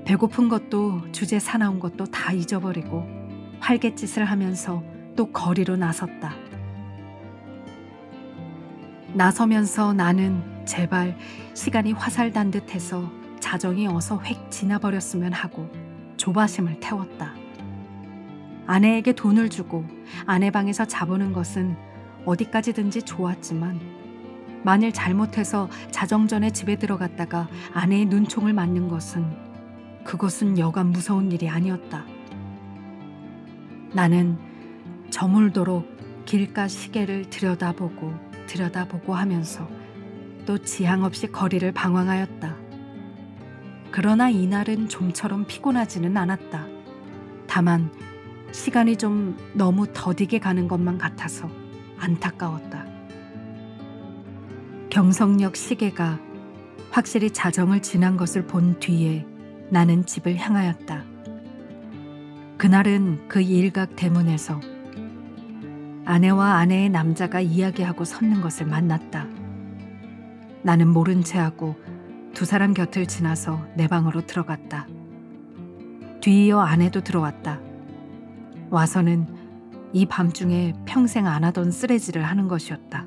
배고픈 것도 주제 사나운 것도 다 잊어버리고 활갯짓을 하면서 또 거리로 나섰다. 나서면서 나는 제발 시간이 화살단 듯해서 자정이 어서 획 지나버렸으면 하고 조바심을 태웠다. 아내에게 돈을 주고 아내 방에서 자보는 것은 어디까지든지 좋았지만 만일 잘못해서 자정 전에 집에 들어갔다가 아내의 눈총을 맞는 것은 그것은 여간 무서운 일이 아니었다. 나는 저물도록 길가 시계를 들여다보고 하면서 또 지향 없이 거리를 방황하였다. 그러나 이날은 좀처럼 피곤하지는 않았다. 다만 시간이 좀 너무 더디게 가는 것만 같아서 안타까웠다. 경성역 시계가 확실히 자정을 지난 것을 본 뒤에 나는 집을 향하였다. 그날은 그 일각 대문에서 아내와 아내의 남자가 이야기하고 섰는 것을 만났다. 나는 모른 체하고 두 사람 곁을 지나서 내 방으로 들어갔다. 뒤이어 아내도 들어왔다. 와서는 이 밤중에 평생 안 하던 쓰레질을 하는 것이었다.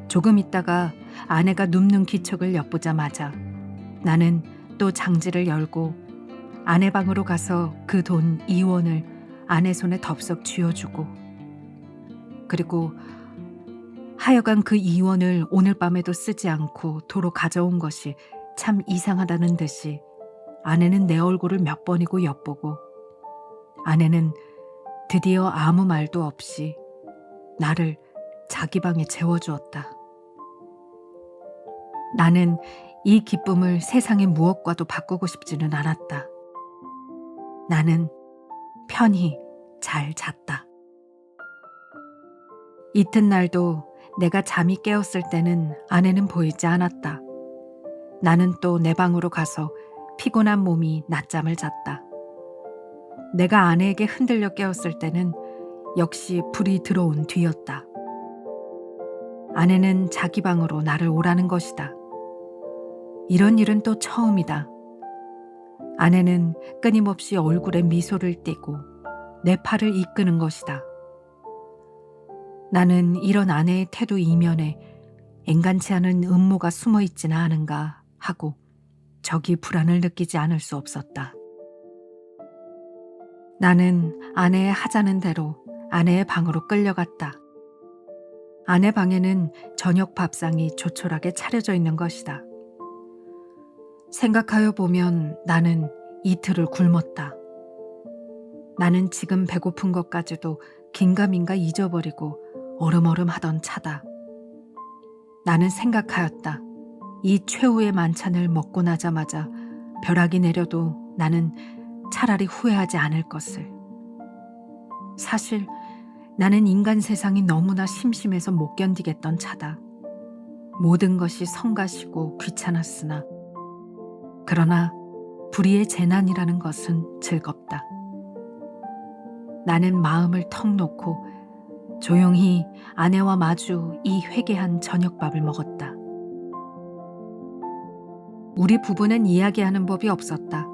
조금 있다가 아내가 눕는 기척을 엿보자마자 나는 또 장지를 열고 아내 방으로 가서 그 돈 2원을 아내 손에 덥석 쥐어주고 그리고 하여간 그 2원을 오늘 밤에도 쓰지 않고 도로 가져온 것이 참 이상하다는 듯이 아내는 내 얼굴을 몇 번이고 엿보고 아내는 드디어 아무 말도 없이 나를 자기 방에 재워주었다. 나는 이 기쁨을 세상의 무엇과도 바꾸고 싶지는 않았다. 나는 편히 잘 잤다. 이튿날도 내가 잠이 깨었을 때는 아내는 보이지 않았다. 나는 또 내 방으로 가서 피곤한 몸이 낮잠을 잤다. 내가 아내에게 흔들려 깨었을 때는 역시 불이 들어온 뒤였다. 아내는 자기 방으로 나를 오라는 것이다. 이런 일은 또 처음이다. 아내는 끊임없이 얼굴에 미소를 띠고 내 팔을 이끄는 것이다. 나는 이런 아내의 태도 이면에 앵간치 않은 음모가 숨어 있지는 않은가 하고 적이 불안을 느끼지 않을 수 없었다. 나는 아내의 하자는 대로 아내의 방으로 끌려갔다. 아내 방에는 저녁 밥상이 조촐하게 차려져 있는 것이다. 생각하여 보면 나는 이틀을 굶었다. 나는 지금 배고픈 것까지도 긴가민가 잊어버리고 얼음얼음 하던 차다. 나는 생각하였다. 이 최후의 만찬을 먹고 나자마자 벼락이 내려도 나는 차라리 후회하지 않을 것을. 사실 나는 인간 세상이 너무나 심심해서 못 견디겠던 차다. 모든 것이 성가시고 귀찮았으나 그러나 불의의 재난이라는 것은 즐겁다. 나는 마음을 턱 놓고 조용히 아내와 마주 이 회개한 저녁밥을 먹었다. 우리 부부는 이야기하는 법이 없었다.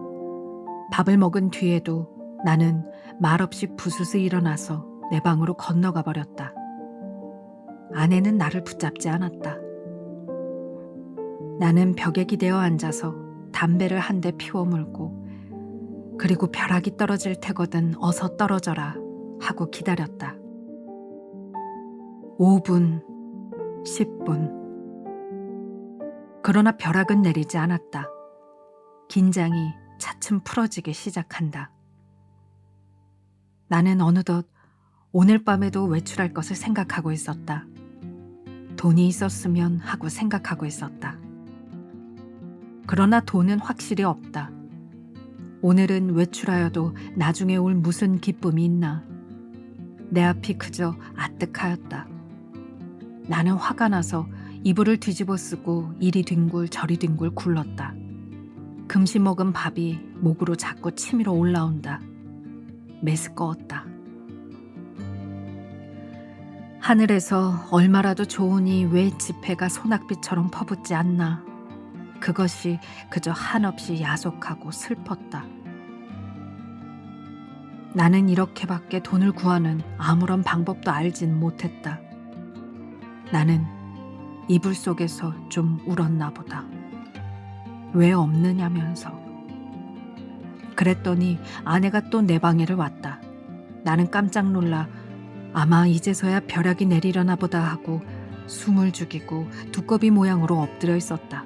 밥을 먹은 뒤에도 나는 말없이 부스스 일어나서 내 방으로 건너가 버렸다. 아내는 나를 붙잡지 않았다. 나는 벽에 기대어 앉아서 담배를 한 대 피워 물고 그리고 벼락이 떨어질 테거든 어서 떨어져라 하고 기다렸다. 5분, 10분. 그러나 벼락은 내리지 않았다. 긴장이 차츰 풀어지기 시작한다. 나는 어느덧 오늘 밤에도 외출할 것을 생각하고 있었다. 돈이 있었으면 하고 생각하고 있었다. 그러나 돈은 확실히 없다. 오늘은 외출하여도 나중에 올 무슨 기쁨이 있나. 내 앞이 그저 아뜩하였다. 나는 화가 나서 이불을 뒤집어 쓰고 이리 뒹굴 저리 뒹굴 굴렀다. 금시 먹은 밥이 목으로 자꾸 치밀어 올라온다. 메스꺼웠다. 하늘에서 얼마라도 좋으니 왜 지폐가 소낙비처럼 퍼붓지 않나. 그것이 그저 한없이 야속하고 슬펐다. 나는 이렇게밖에 돈을 구하는 아무런 방법도 알진 못했다. 나는 이불 속에서 좀 울었나 보다. 왜 없느냐면서. 그랬더니 아내가 또 내 방에를 왔다. 나는 깜짝 놀라 아마 이제서야 벼락이 내리려나 보다 하고 숨을 죽이고 두꺼비 모양으로 엎드려 있었다.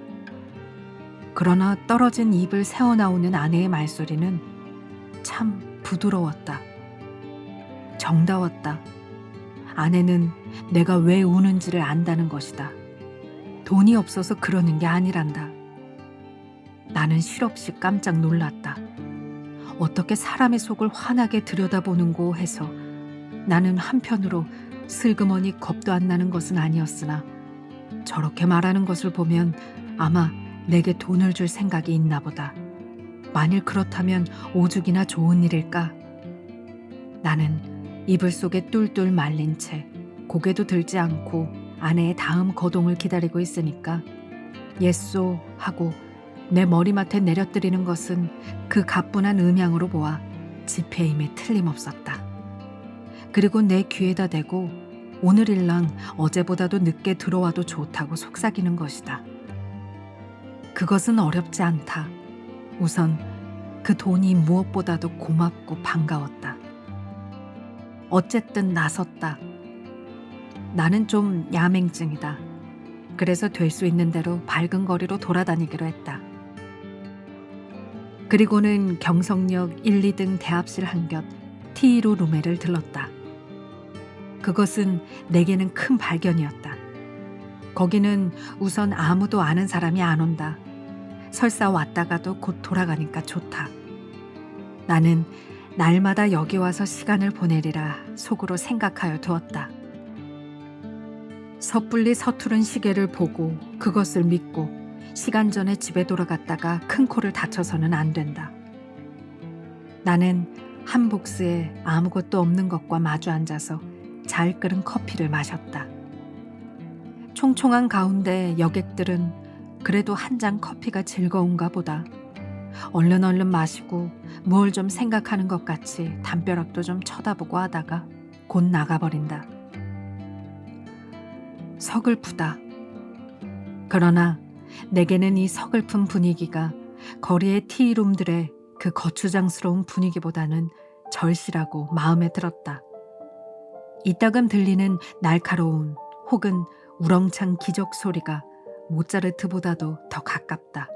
그러나 떨어진 입을 새어나오는 아내의 말소리는 참 부드러웠다. 정다웠다. 아내는 내가 왜 우는지를 안다는 것이다. 돈이 없어서 그러는 게 아니란다. 나는 실없이 깜짝 놀랐다. 어떻게 사람의 속을 환하게 들여다보는고 해서 나는 한편으로 슬그머니 겁도 안 나는 것은 아니었으나 저렇게 말하는 것을 보면 아마 내게 돈을 줄 생각이 있나 보다. 만일 그렇다면 오죽이나 좋은 일일까? 나는 이불 속에 뚫뚫 말린 채 고개도 들지 않고 아내의 다음 거동을 기다리고 있으니까 예쏘 하고 내 머리맡에 내려뜨리는 것은 그 가뿐한 음향으로 보아 지폐임에 틀림없었다. 그리고 내 귀에다 대고 오늘일랑 어제보다도 늦게 들어와도 좋다고 속삭이는 것이다. 그것은 어렵지 않다. 우선 그 돈이 무엇보다도 고맙고 반가웠다. 어쨌든 나섰다. 나는 좀 야맹증이다. 그래서 될 수 있는 대로 밝은 거리로 돌아다니기로 했다. 그리고는 경성역 1, 2등 대합실 한곁 T2로 루메를 들렀다. 그것은 내게는 큰 발견이었다. 거기는 우선 아무도 아는 사람이 안 온다. 설사 왔다가도 곧 돌아가니까 좋다. 나는 날마다 여기 와서 시간을 보내리라 속으로 생각하여 두었다. 섣불리 서투른 시계를 보고 그것을 믿고 시간 전에 집에 돌아갔다가 큰 코를 다쳐서는 안 된다. 나는 한 복스에 아무것도 없는 것과 마주 앉아서 잘 끓은 커피를 마셨다. 총총한 가운데 여객들은 그래도 한 잔 커피가 즐거운가 보다. 얼른 마시고 뭘 좀 생각하는 것 같이 담벼락도 좀 쳐다보고 하다가 곧 나가버린다. 서글프다. 그러나 내게는 이 서글픈 분위기가 거리의 티룸들의 그 거추장스러운 분위기보다는 절실하고 마음에 들었다. 이따금 들리는 날카로운 혹은 우렁찬 기적 소리가 모차르트보다도 더 가깝다.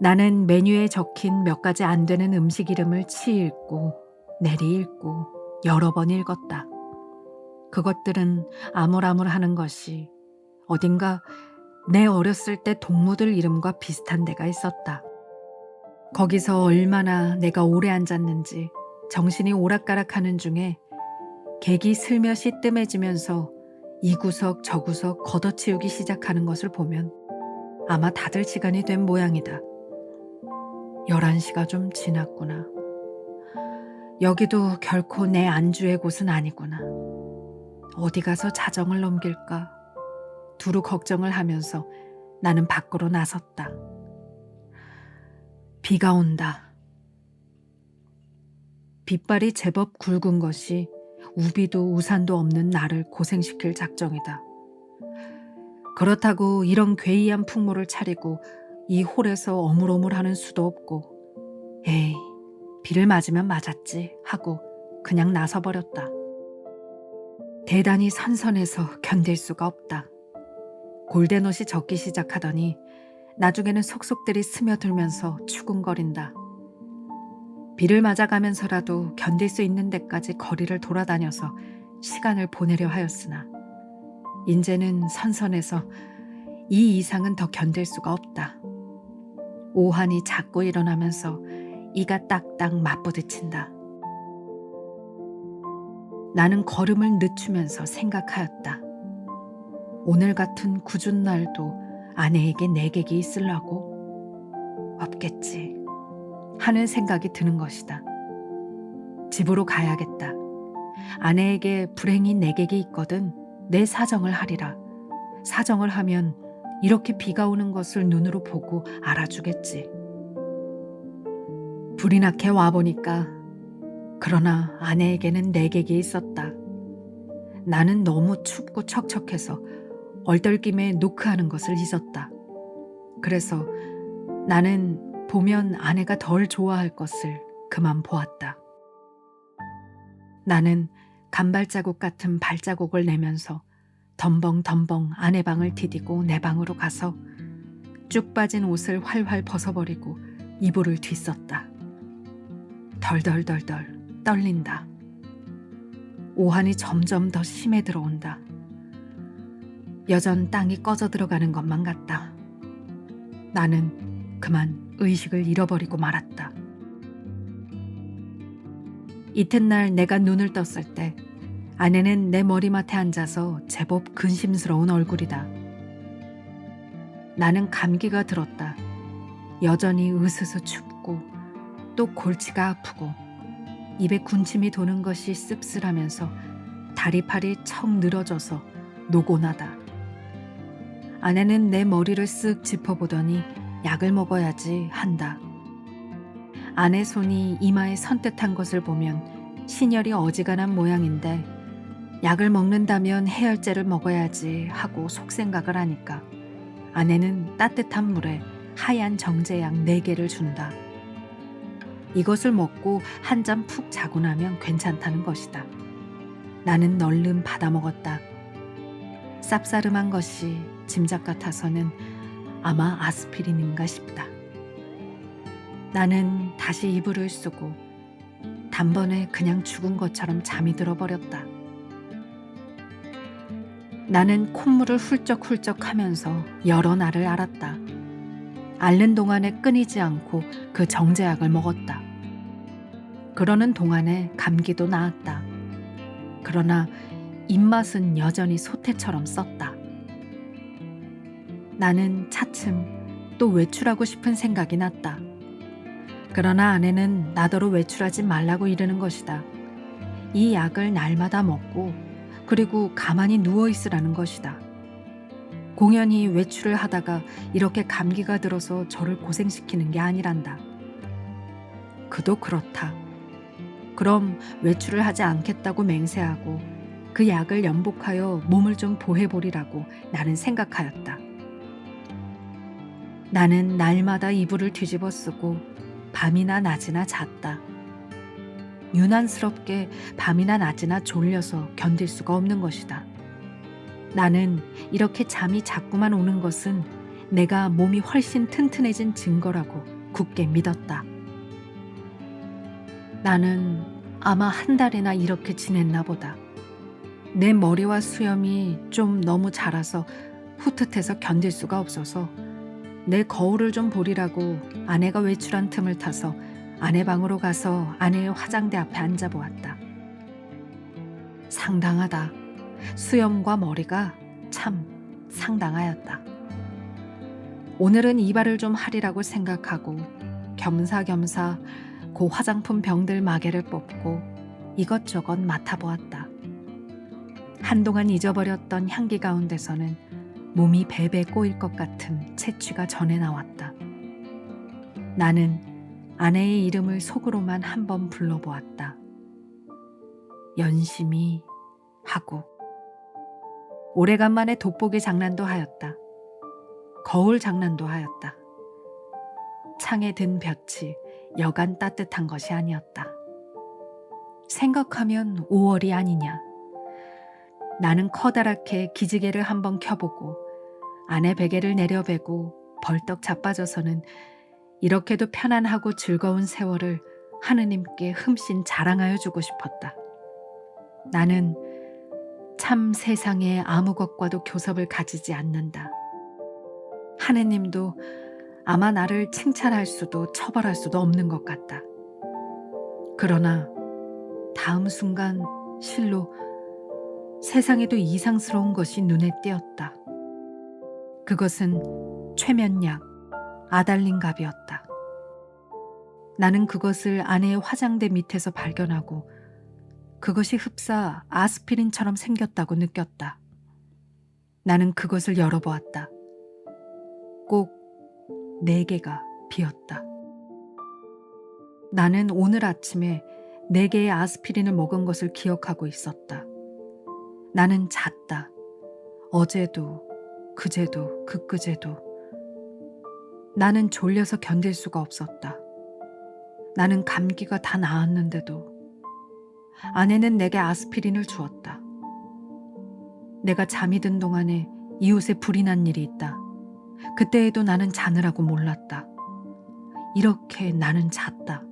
나는 메뉴에 적힌 몇 가지 안 되는 음식 이름을 치 읽고 내리 읽고 여러 번 읽었다. 그것들은 아물아물하는 것이 어딘가 내 어렸을 때 동무들 이름과 비슷한 데가 있었다. 거기서 얼마나 내가 오래 앉았는지 정신이 오락가락하는 중에 객이 슬며시 뜸해지면서 이 구석 저 구석 걷어치우기 시작하는 것을 보면 아마 닫을 시간이 된 모양이다. 11시가 좀 지났구나. 여기도 결코 내 안주의 곳은 아니구나. 어디 가서 자정을 넘길까? 두루 걱정을 하면서 나는 밖으로 나섰다. 비가 온다. 빗발이 제법 굵은 것이 우비도 우산도 없는 나를 고생시킬 작정이다. 그렇다고 이런 괴이한 풍모를 차리고 이 홀에서 어물어물하는 수도 없고 에이, 비를 맞으면 맞았지 하고 그냥 나서버렸다. 대단히 선선해서 견딜 수가 없다. 골덴옷이 젖기 시작하더니 나중에는 속속들이 스며들면서 추궁거린다. 비를 맞아가면서라도 견딜 수 있는 데까지 거리를 돌아다녀서 시간을 보내려 하였으나 인제는 선선해서 이 이상은 더 견딜 수가 없다. 오한이 자꾸 일어나면서 이가 딱딱 맞부딪힌다. 나는 걸음을 늦추면서 생각하였다. 오늘 같은 궂은 날도 아내에게 내객이 있으려고? 없겠지 하는 생각이 드는 것이다. 집으로 가야겠다. 아내에게 불행히 내객이 있거든 내 사정을 하리라. 사정을 하면 이렇게 비가 오는 것을 눈으로 보고 알아주겠지. 불이 나게 와보니까 그러나 아내에게는 내객이 있었다. 나는 너무 춥고 척척해서 얼떨김에 노크하는 것을 잊었다. 그래서 나는 보면 아내가 덜 좋아할 것을 그만 보았다. 나는 간발자국 같은 발자국을 내면서 덤벙덤벙 아내 방을 디디고 내 방으로 가서 쭉 빠진 옷을 활활 벗어버리고 이불을 뒤썼다. 덜덜덜덜 떨린다. 오한이 점점 더 심해 들어온다. 여전 땅이 꺼져 들어가는 것만 같다. 나는 그만 의식을 잃어버리고 말았다. 이튿날 내가 눈을 떴을 때 아내는 내 머리맡에 앉아서 제법 근심스러운 얼굴이다. 나는 감기가 들었다. 여전히 으스스 춥고 또 골치가 아프고 입에 군침이 도는 것이 씁쓸하면서 다리팔이 척 늘어져서 노곤하다. 아내는 내 머리를 쓱 짚어보더니 약을 먹어야지 한다. 아내 손이 이마에 선뜻한 것을 보면 신혈이 어지간한 모양인데 약을 먹는다면 해열제를 먹어야지 하고 속생각을 하니까 아내는 따뜻한 물에 하얀 정제약 4개를 준다. 이것을 먹고 한 잠 푹 자고 나면 괜찮다는 것이다. 나는 널름 받아먹었다. 쌉싸름한 것이 짐작 같아서는 아마 아스피린인가 싶다. 나는 다시 이불을 쓰고 단번에 그냥 죽은 것처럼 잠이 들어버렸다. 나는 콧물을 훌쩍훌쩍 하면서 여러 날을 앓았다. 앓는 동안에 끊이지 않고 그 정제약을 먹었다. 그러는 동안에 감기도 나았다. 그러나 입맛은 여전히 소태처럼 썼다. 나는 차츰 또 외출하고 싶은 생각이 났다. 그러나 아내는 나더러 외출하지 말라고 이러는 것이다. 이 약을 날마다 먹고 그리고 가만히 누워있으라는 것이다. 공연히 외출을 하다가 이렇게 감기가 들어서 저를 고생시키는 게 아니란다. 그도 그렇다. 그럼 외출을 하지 않겠다고 맹세하고 그 약을 연복하여 몸을 좀 보해보리라고 나는 생각하였다. 나는 날마다 이불을 뒤집어 쓰고 밤이나 낮이나 잤다. 유난스럽게 밤이나 낮이나 졸려서 견딜 수가 없는 것이다. 나는 이렇게 잠이 자꾸만 오는 것은 내가 몸이 훨씬 튼튼해진 증거라고 굳게 믿었다. 나는 아마 한 달이나 이렇게 지냈나 보다. 내 머리와 수염이 좀 너무 자라서 후뜻해서 견딜 수가 없어서 내 거울을 좀 보리라고 아내가 외출한 틈을 타서 아내 방으로 가서 아내의 화장대 앞에 앉아보았다. 상당하다. 수염과 머리가 참 상당하였다. 오늘은 이발을 좀 하리라고 생각하고 겸사겸사 그 화장품 병들 마개를 뽑고 이것저것 맡아보았다. 한동안 잊어버렸던 향기 가운데서는 몸이 베베 꼬일 것 같은 채취가 전해 나왔다. 나는 아내의 이름을 속으로만 한번 불러보았다. 연심이 하고 오래간만에 돋보기 장난도 하였다. 거울 장난도 하였다. 창에 든 볕이 여간 따뜻한 것이 아니었다. 생각하면 5월이 아니냐. 나는 커다랗게 기지개를 한번 켜보고 아내 베개를 내려베고 벌떡 자빠져서는 이렇게도 편안하고 즐거운 세월을 하느님께 흠씬 자랑하여 주고 싶었다. 나는 참 세상에 아무 것과도 교섭을 가지지 않는다. 하느님도 아마 나를 칭찬할 수도 처벌할 수도 없는 것 같다. 그러나 다음 순간 실로 세상에도 이상스러운 것이 눈에 띄었다. 그것은 최면약 아달린갑이었다. 나는 그것을 아내의 화장대 밑에서 발견하고 그것이 흡사 아스피린처럼 생겼다고 느꼈다. 나는 그것을 열어보았다. 꼭 4개가 비었다. 나는 오늘 아침에 4개의 아스피린을 먹은 것을 기억하고 있었다. 나는 잤다. 어제도, 그제도, 그끄제도. 나는 졸려서 견딜 수가 없었다. 나는 감기가 다 나았는데도 아내는 내게 아스피린을 주었다. 내가 잠이 든 동안에 이웃에 불이 난 일이 있다. 그때에도 나는 자느라고 몰랐다. 이렇게 나는 잤다.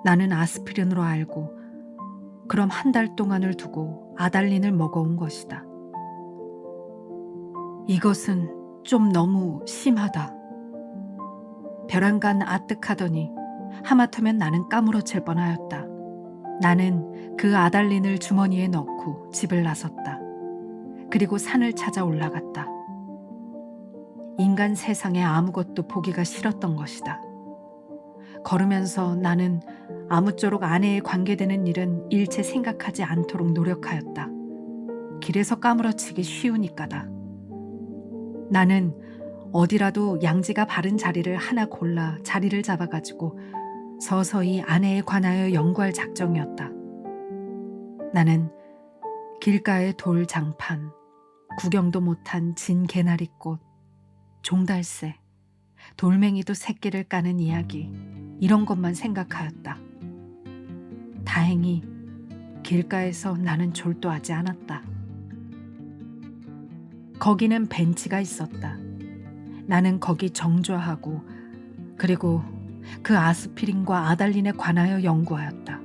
나는 아스피린으로 알고 그럼 한 달 동안을 두고 아달린을 먹어온 것이다. 이것은 좀 너무 심하다. 벼랑간 아뜩하더니 하마터면 나는 까무러칠 뻔하였다. 나는 그 아달린을 주머니에 넣고 집을 나섰다. 그리고 산을 찾아 올라갔다. 인간 세상에 아무것도 보기가 싫었던 것이다. 걸으면서 나는 아무쪼록 아내에 관계되는 일은 일체 생각하지 않도록 노력하였다. 길에서 까무러치기 쉬우니까다. 나는 어디라도 양지가 바른 자리를 하나 골라 자리를 잡아가지고 서서히 아내에 관하여 연구할 작정이었다. 나는 길가의 돌 장판, 구경도 못한 진 개나리꽃, 종달새, 돌멩이도 새끼를 까는 이야기, 이런 것만 생각하였다. 다행히 길가에서 나는 졸도하지 않았다. 거기는 벤치가 있었다. 나는 거기 정좌하고 그리고 그 아스피린과 아달린에 관하여 연구하였다.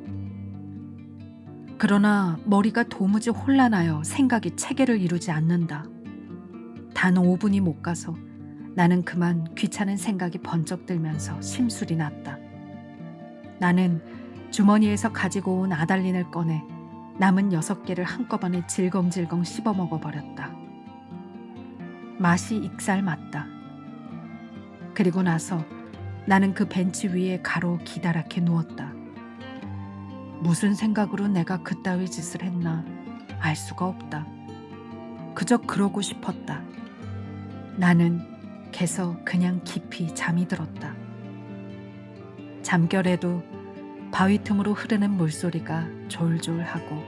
그러나 머리가 도무지 혼란하여 생각이 체계를 이루지 않는다. 단 5분이 못 가서 나는 그만 귀찮은 생각이 번쩍 들면서 심술이 났다. 나는 주머니에서 가지고 온 아달린을 꺼내 남은 6개를 한꺼번에 질겅질겅 씹어 먹어버렸다. 맛이 익살맞다. 그리고 나서 나는 그 벤치 위에 가로 기다랗게 누웠다. 무슨 생각으로 내가 그따위 짓을 했나 알 수가 없다. 그저 그러고 싶었다. 나는 개서 그냥 깊이 잠이 들었다. 잠결에도 바위 틈으로 흐르는 물소리가 졸졸하고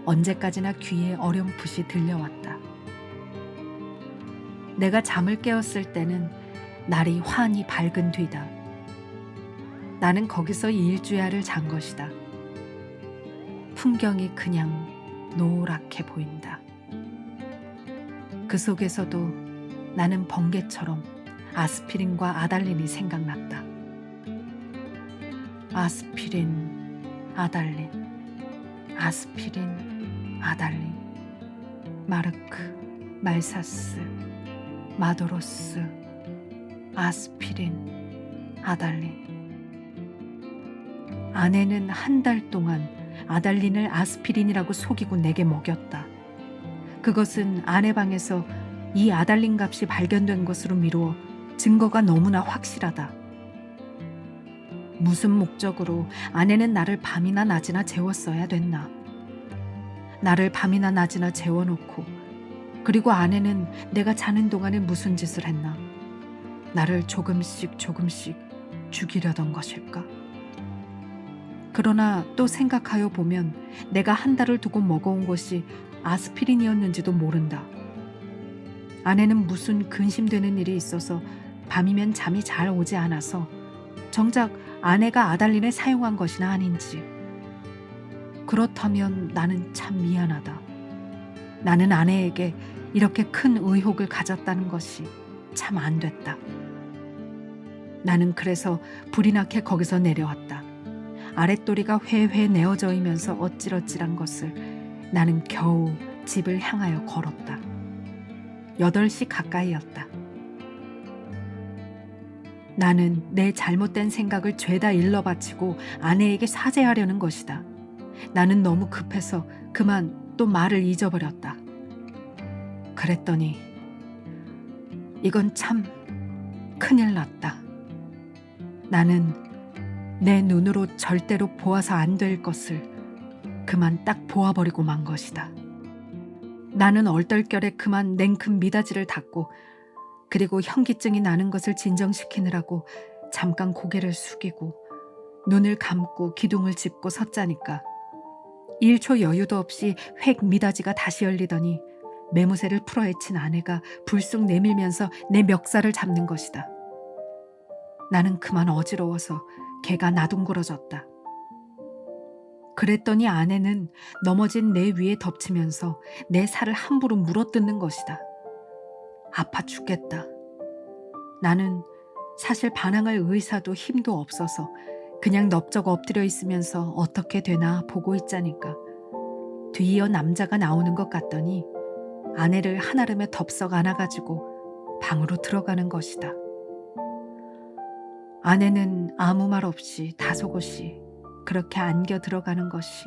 언제까지나 귀에 어렴풋이 들려왔다. 내가 잠을 깨었을 때는 날이 환히 밝은 뒤다. 나는 거기서 일주야를 잔 것이다. 풍경이 그냥 노랗게 보인다. 그 속에서도 나는 번개처럼 아스피린과 아달린이 생각났다. 아스피린, 아달린, 아스피린, 아달린, 마르크, 말사스, 마도로스, 아스피린, 아달린. 아내는 한 달 동안 아달린을 아스피린이라고 속이고 내게 먹였다. 그것은 아내 방에서 이 아달린 값이 발견된 것으로 미루어 증거가 너무나 확실하다. 무슨 목적으로 아내는 나를 밤이나 낮이나 재웠어야 됐나? 나를 밤이나 낮이나 재워놓고 그리고 아내는 내가 자는 동안에 무슨 짓을 했나? 나를 조금씩 조금씩 죽이려던 것일까? 그러나 또 생각하여 보면 내가 한 달을 두고 먹어온 것이 아스피린이었는지도 모른다. 아내는 무슨 근심되는 일이 있어서 밤이면 잠이 잘 오지 않아서 정작 아내가 아달린을 사용한 것이나 아닌지. 그렇다면 나는 참 미안하다. 나는 아내에게 이렇게 큰 의혹을 가졌다는 것이 참 안 됐다. 나는 그래서 불이 나게 거기서 내려왔다. 아랫도리가 회회 내어져이면서 어찌러찌란 것을 나는 겨우 집을 향하여 걸었다. 8시 가까이였다. 나는 내 잘못된 생각을 죄다 일러바치고 아내에게 사죄하려는 것이다. 나는 너무 급해서 그만 또 말을 잊어버렸다. 그랬더니 이건 참 큰일 났다. 나는 내 눈으로 절대로 보아서 안 될 것을 그만 딱 보아버리고 만 것이다. 나는 얼떨결에 그만 냉큼 미닫이를 닫고 그리고 현기증이 나는 것을 진정시키느라고 잠깐 고개를 숙이고 눈을 감고 기둥을 짚고 섰자니까 1초 여유도 없이 획 미닫이가 다시 열리더니 매무새를 풀어헤친 아내가 불쑥 내밀면서 내 멱살을 잡는 것이다. 나는 그만 어지러워서 개가 나둥그러졌다. 그랬더니 아내는 넘어진 내 위에 덮치면서 내 살을 함부로 물어뜯는 것이다. 아파 죽겠다. 나는 사실 반항할 의사도 힘도 없어서 그냥 넙적 엎드려 있으면서 어떻게 되나 보고 있자니까 뒤이어 남자가 나오는 것 같더니 아내를 한아름에 덥석 안아가지고 방으로 들어가는 것이다. 아내는 아무 말 없이 다소곳이 그렇게 안겨 들어가는 것이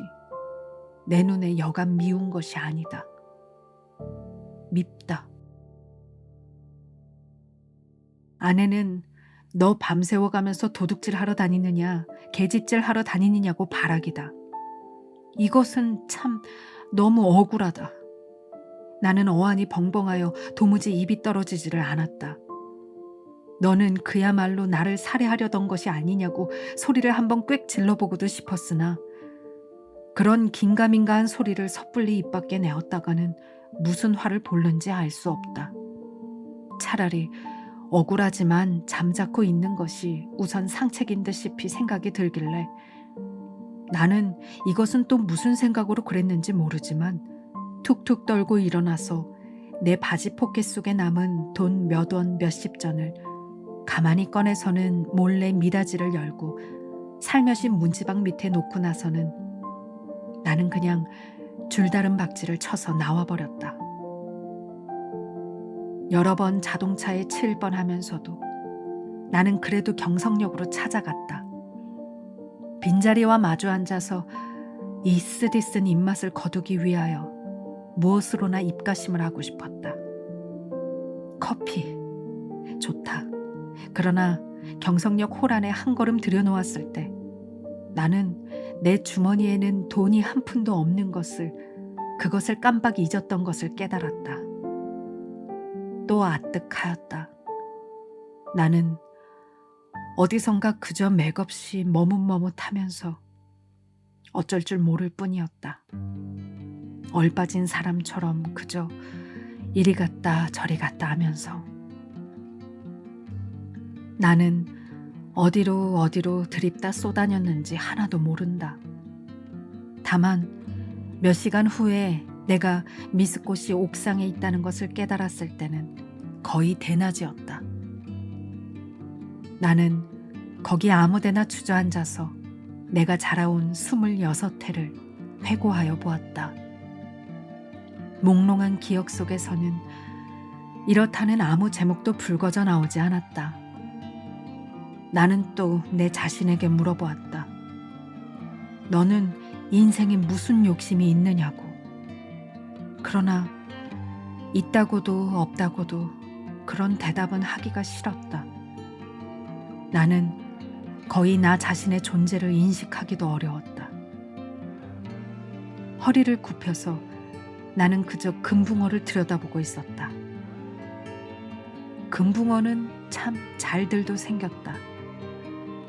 내 눈에 여간 미운 것이 아니다. 밉다. 아내는 너 밤새워가면서 도둑질하러 다니느냐 개짓질하러 다니느냐고 발악이다. 이것은 참 너무 억울하다. 나는 어안이 벙벙하여 도무지 입이 떨어지지를 않았다. 너는 그야말로 나를 살해하려던 것이 아니냐고 소리를 한번 꽥 질러보고도 싶었으나 그런 긴가민가한 소리를 섣불리 입 밖에 내었다가는 무슨 화를 볼는지 알 수 없다. 차라리 억울하지만 잠자코 있는 것이 우선 상책인 듯 생각이 들길래 나는 이것은 또 무슨 생각으로 그랬는지 모르지만 툭툭 떨고 일어나서 내 바지 포켓 속에 남은 돈 몇 원 몇십 전을 가만히 꺼내서는 몰래 미닫이를 열고 살며시 문지방 밑에 놓고 나서는 나는 그냥 줄다른 박지를 쳐서 나와버렸다. 여러 번 자동차에 치일 뻔하면서도 나는 그래도 경성역으로 찾아갔다. 빈자리와 마주 앉아서 이 쓰디쓴 입맛을 거두기 위하여 무엇으로나 입가심을 하고 싶었다. 커피, 좋다. 그러나 경성역 홀 안에 한 걸음 들여놓았을 때 나는 내 주머니에는 돈이 한 푼도 없는 것을, 그것을 깜빡 잊었던 것을 깨달았다. 또 아뜩하였다. 나는 어디선가 그저 맥없이 머뭇머뭇하면서 어쩔 줄 모를 뿐이었다. 얼빠진 사람처럼 그저 이리 갔다 저리 갔다 하면서 나는 어디로 드립다 쏘다녔는지 하나도 모른다. 다만 몇 시간 후에 내가 미스꽃이 옥상에 있다는 것을 깨달았을 때는 거의 대낮이었다. 나는 거기 아무데나 주저앉아서 내가 자라온 26회를 회고하여 보았다. 몽롱한 기억 속에서는 이렇다는 아무 제목도 불거져 나오지 않았다. 나는 또 내 자신에게 물어보았다. 너는 인생에 무슨 욕심이 있느냐고. 그러나 있다고도 없다고도 그런 대답은 하기가 싫었다. 나는 거의 나 자신의 존재를 인식하기도 어려웠다. 허리를 굽혀서 나는 그저 금붕어를 들여다보고 있었다. 금붕어는 참 잘들도 생겼다.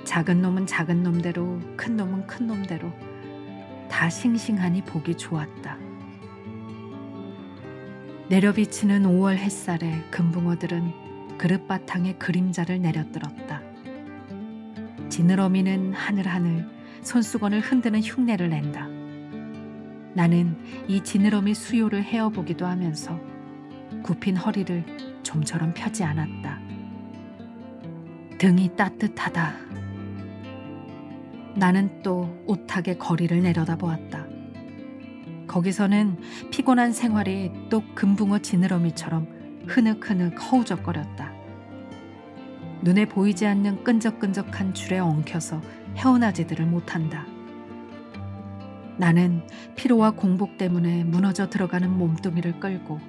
작은 놈은 작은 놈대로, 큰 놈은 큰 놈대로 다 싱싱하니 보기 좋았다. 내려비치는 5월 햇살에 금붕어들은 그릇바탕에 그림자를 내려들었다. 지느러미는 하늘하늘 손수건을 흔드는 흉내를 낸다. 나는 이 지느러미 수요를 헤어보기도 하면서 굽힌 허리를 좀처럼 펴지 않았다. 등이 따뜻하다. 나는 또 오타게 거리를 내려다보았다. 거기서는 피곤한 생활이 또 금붕어 지느러미처럼 흐느흐느 허우적거렸다. 눈에 보이지 않는 끈적끈적한 줄에 엉켜서 헤어나지들을 못한다. 나는 피로와 공복 때문에 무너져 들어가는 몸뚱이를 끌고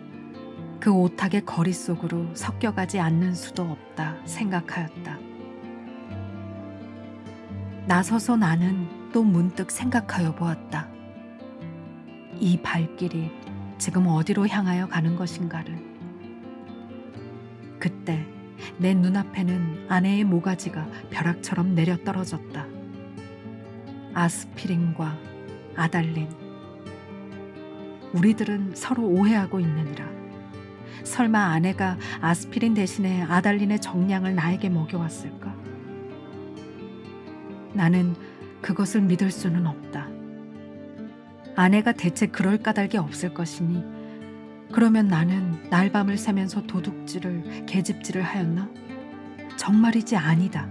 그 오타게 거리 속으로 섞여가지 않는 수도 없다 생각하였다. 나서서 나는 또 문득 생각하여 보았다. 이 발길이 지금 어디로 향하여 가는 것인가를. 그때 내 눈앞에는 아내의 모가지가 벼락처럼 내려 떨어졌다. 아스피린과 아달린. 우리들은 서로 오해하고 있느니라. 설마 아내가 아스피린 대신에 아달린의 정량을 나에게 먹여왔을까? 나는 그것을 믿을 수는 없다. 아내가 대체 그럴 까닭이 없을 것이니 그러면 나는 날밤을 새면서 도둑질을 계집질을 하였나? 정말이지 아니다.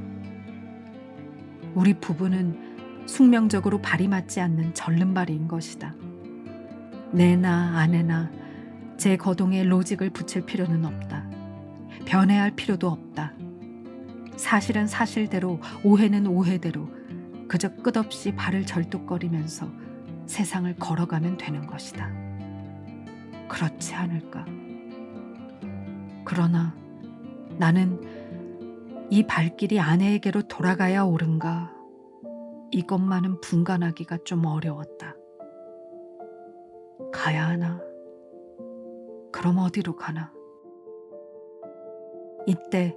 우리 부부는 숙명적으로 발이 맞지 않는 절름발이인 것이다. 내나 아내나 제 거동에 로직을 붙일 필요는 없다. 변해할 필요도 없다. 사실은 사실대로, 오해는 오해대로 그저 끝없이 발을 절뚝거리면서 세상을 걸어가면 되는 것이다. 그렇지 않을까? 그러나 나는 이 발길이 아내에게로 돌아가야 옳은가? 이것만은 분간하기가 좀 어려웠다. 가야 하나? 그럼 어디로 가나? 이때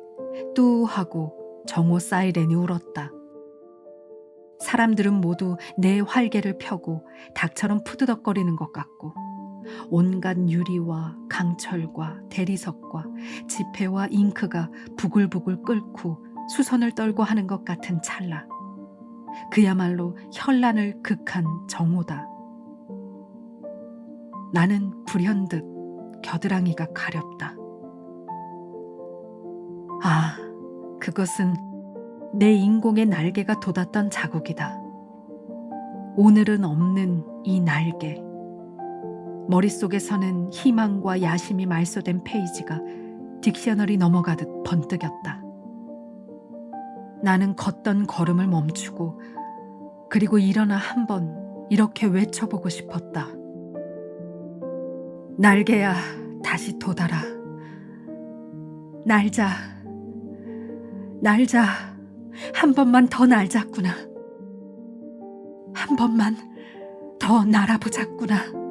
뚜 하고 정오 사이렌이 울었다. 사람들은 모두 내 활개를 펴고 닭처럼 푸드덕거리는 것 같고 온갖 유리와 강철과 대리석과 지폐와 잉크가 부글부글 끓고 수선을 떨고 하는 것 같은 찰나. 그야말로 현란을 극한 정오다. 나는 불현듯 겨드랑이가 가렵다. 아, 그것은 내 인공의 날개가 돋았던 자국이다. 오늘은 없는 이 날개. 머릿속에서는 희망과 야심이 말소된 페이지가 딕셔너리 넘어가듯 번뜩였다. 나는 걷던 걸음을 멈추고 그리고 일어나 한번 이렇게 외쳐보고 싶었다. 날개야, 다시 돋아라. 날자, 날자. 한 번만 더 날자꾸나. 한 번만 더 날아보자꾸나.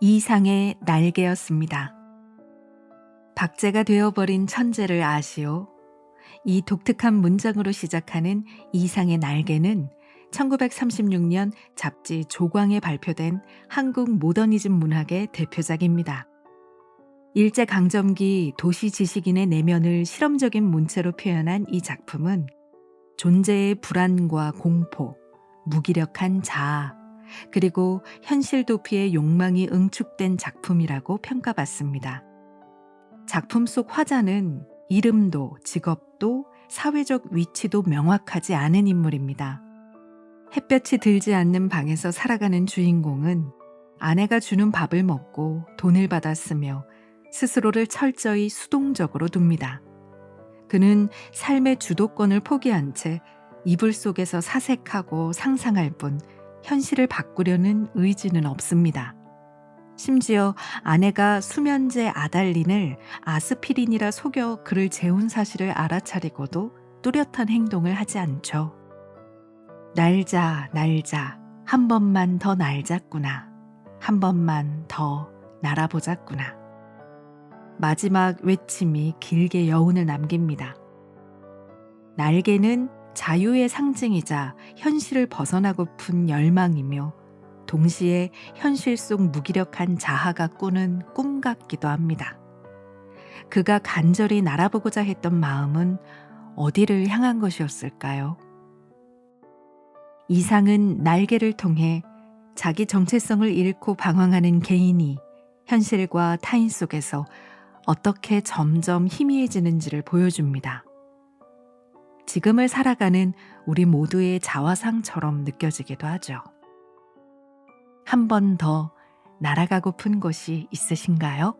이상의 날개였습니다. 박제가 되어버린 천재를 아시오. 이 독특한 문장으로 시작하는 이상의 날개는 1936년 잡지 조광에 발표된 한국 모더니즘 문학의 대표작입니다. 일제강점기 도시 지식인의 내면을 실험적인 문체로 표현한 이 작품은 존재의 불안과 공포, 무기력한 자아, 그리고 현실 도피의 욕망이 응축된 작품이라고 평가받습니다. 작품 속 화자는 이름도 직업도 사회적 위치도 명확하지 않은 인물입니다. 햇볕이 들지 않는 방에서 살아가는 주인공은 아내가 주는 밥을 먹고 돈을 받아 쓰며 스스로를 철저히 수동적으로 둡니다. 그는 삶의 주도권을 포기한 채 이불 속에서 사색하고 상상할 뿐 현실을 바꾸려는 의지는 없습니다. 심지어 아내가 수면제 아달린을 아스피린이라 속여 그를 재운 사실을 알아차리고도 뚜렷한 행동을 하지 않죠. 날자, 날자, 한 번만 더 날자꾸나. 한 번만 더 날아보자꾸나. 마지막 외침이 길게 여운을 남깁니다. 날개는 자유의 상징이자 현실을 벗어나고픈 열망이며 동시에 현실 속 무기력한 자아가 꾸는 꿈 같기도 합니다. 그가 간절히 날아보고자 했던 마음은 어디를 향한 것이었을까요? 이상은 날개를 통해 자기 정체성을 잃고 방황하는 개인이 현실과 타인 속에서 어떻게 점점 희미해지는지를 보여줍니다. 지금을 살아가는 우리 모두의 자화상처럼 느껴지기도 하죠. 한 번 더 날아가고픈 곳이 있으신가요?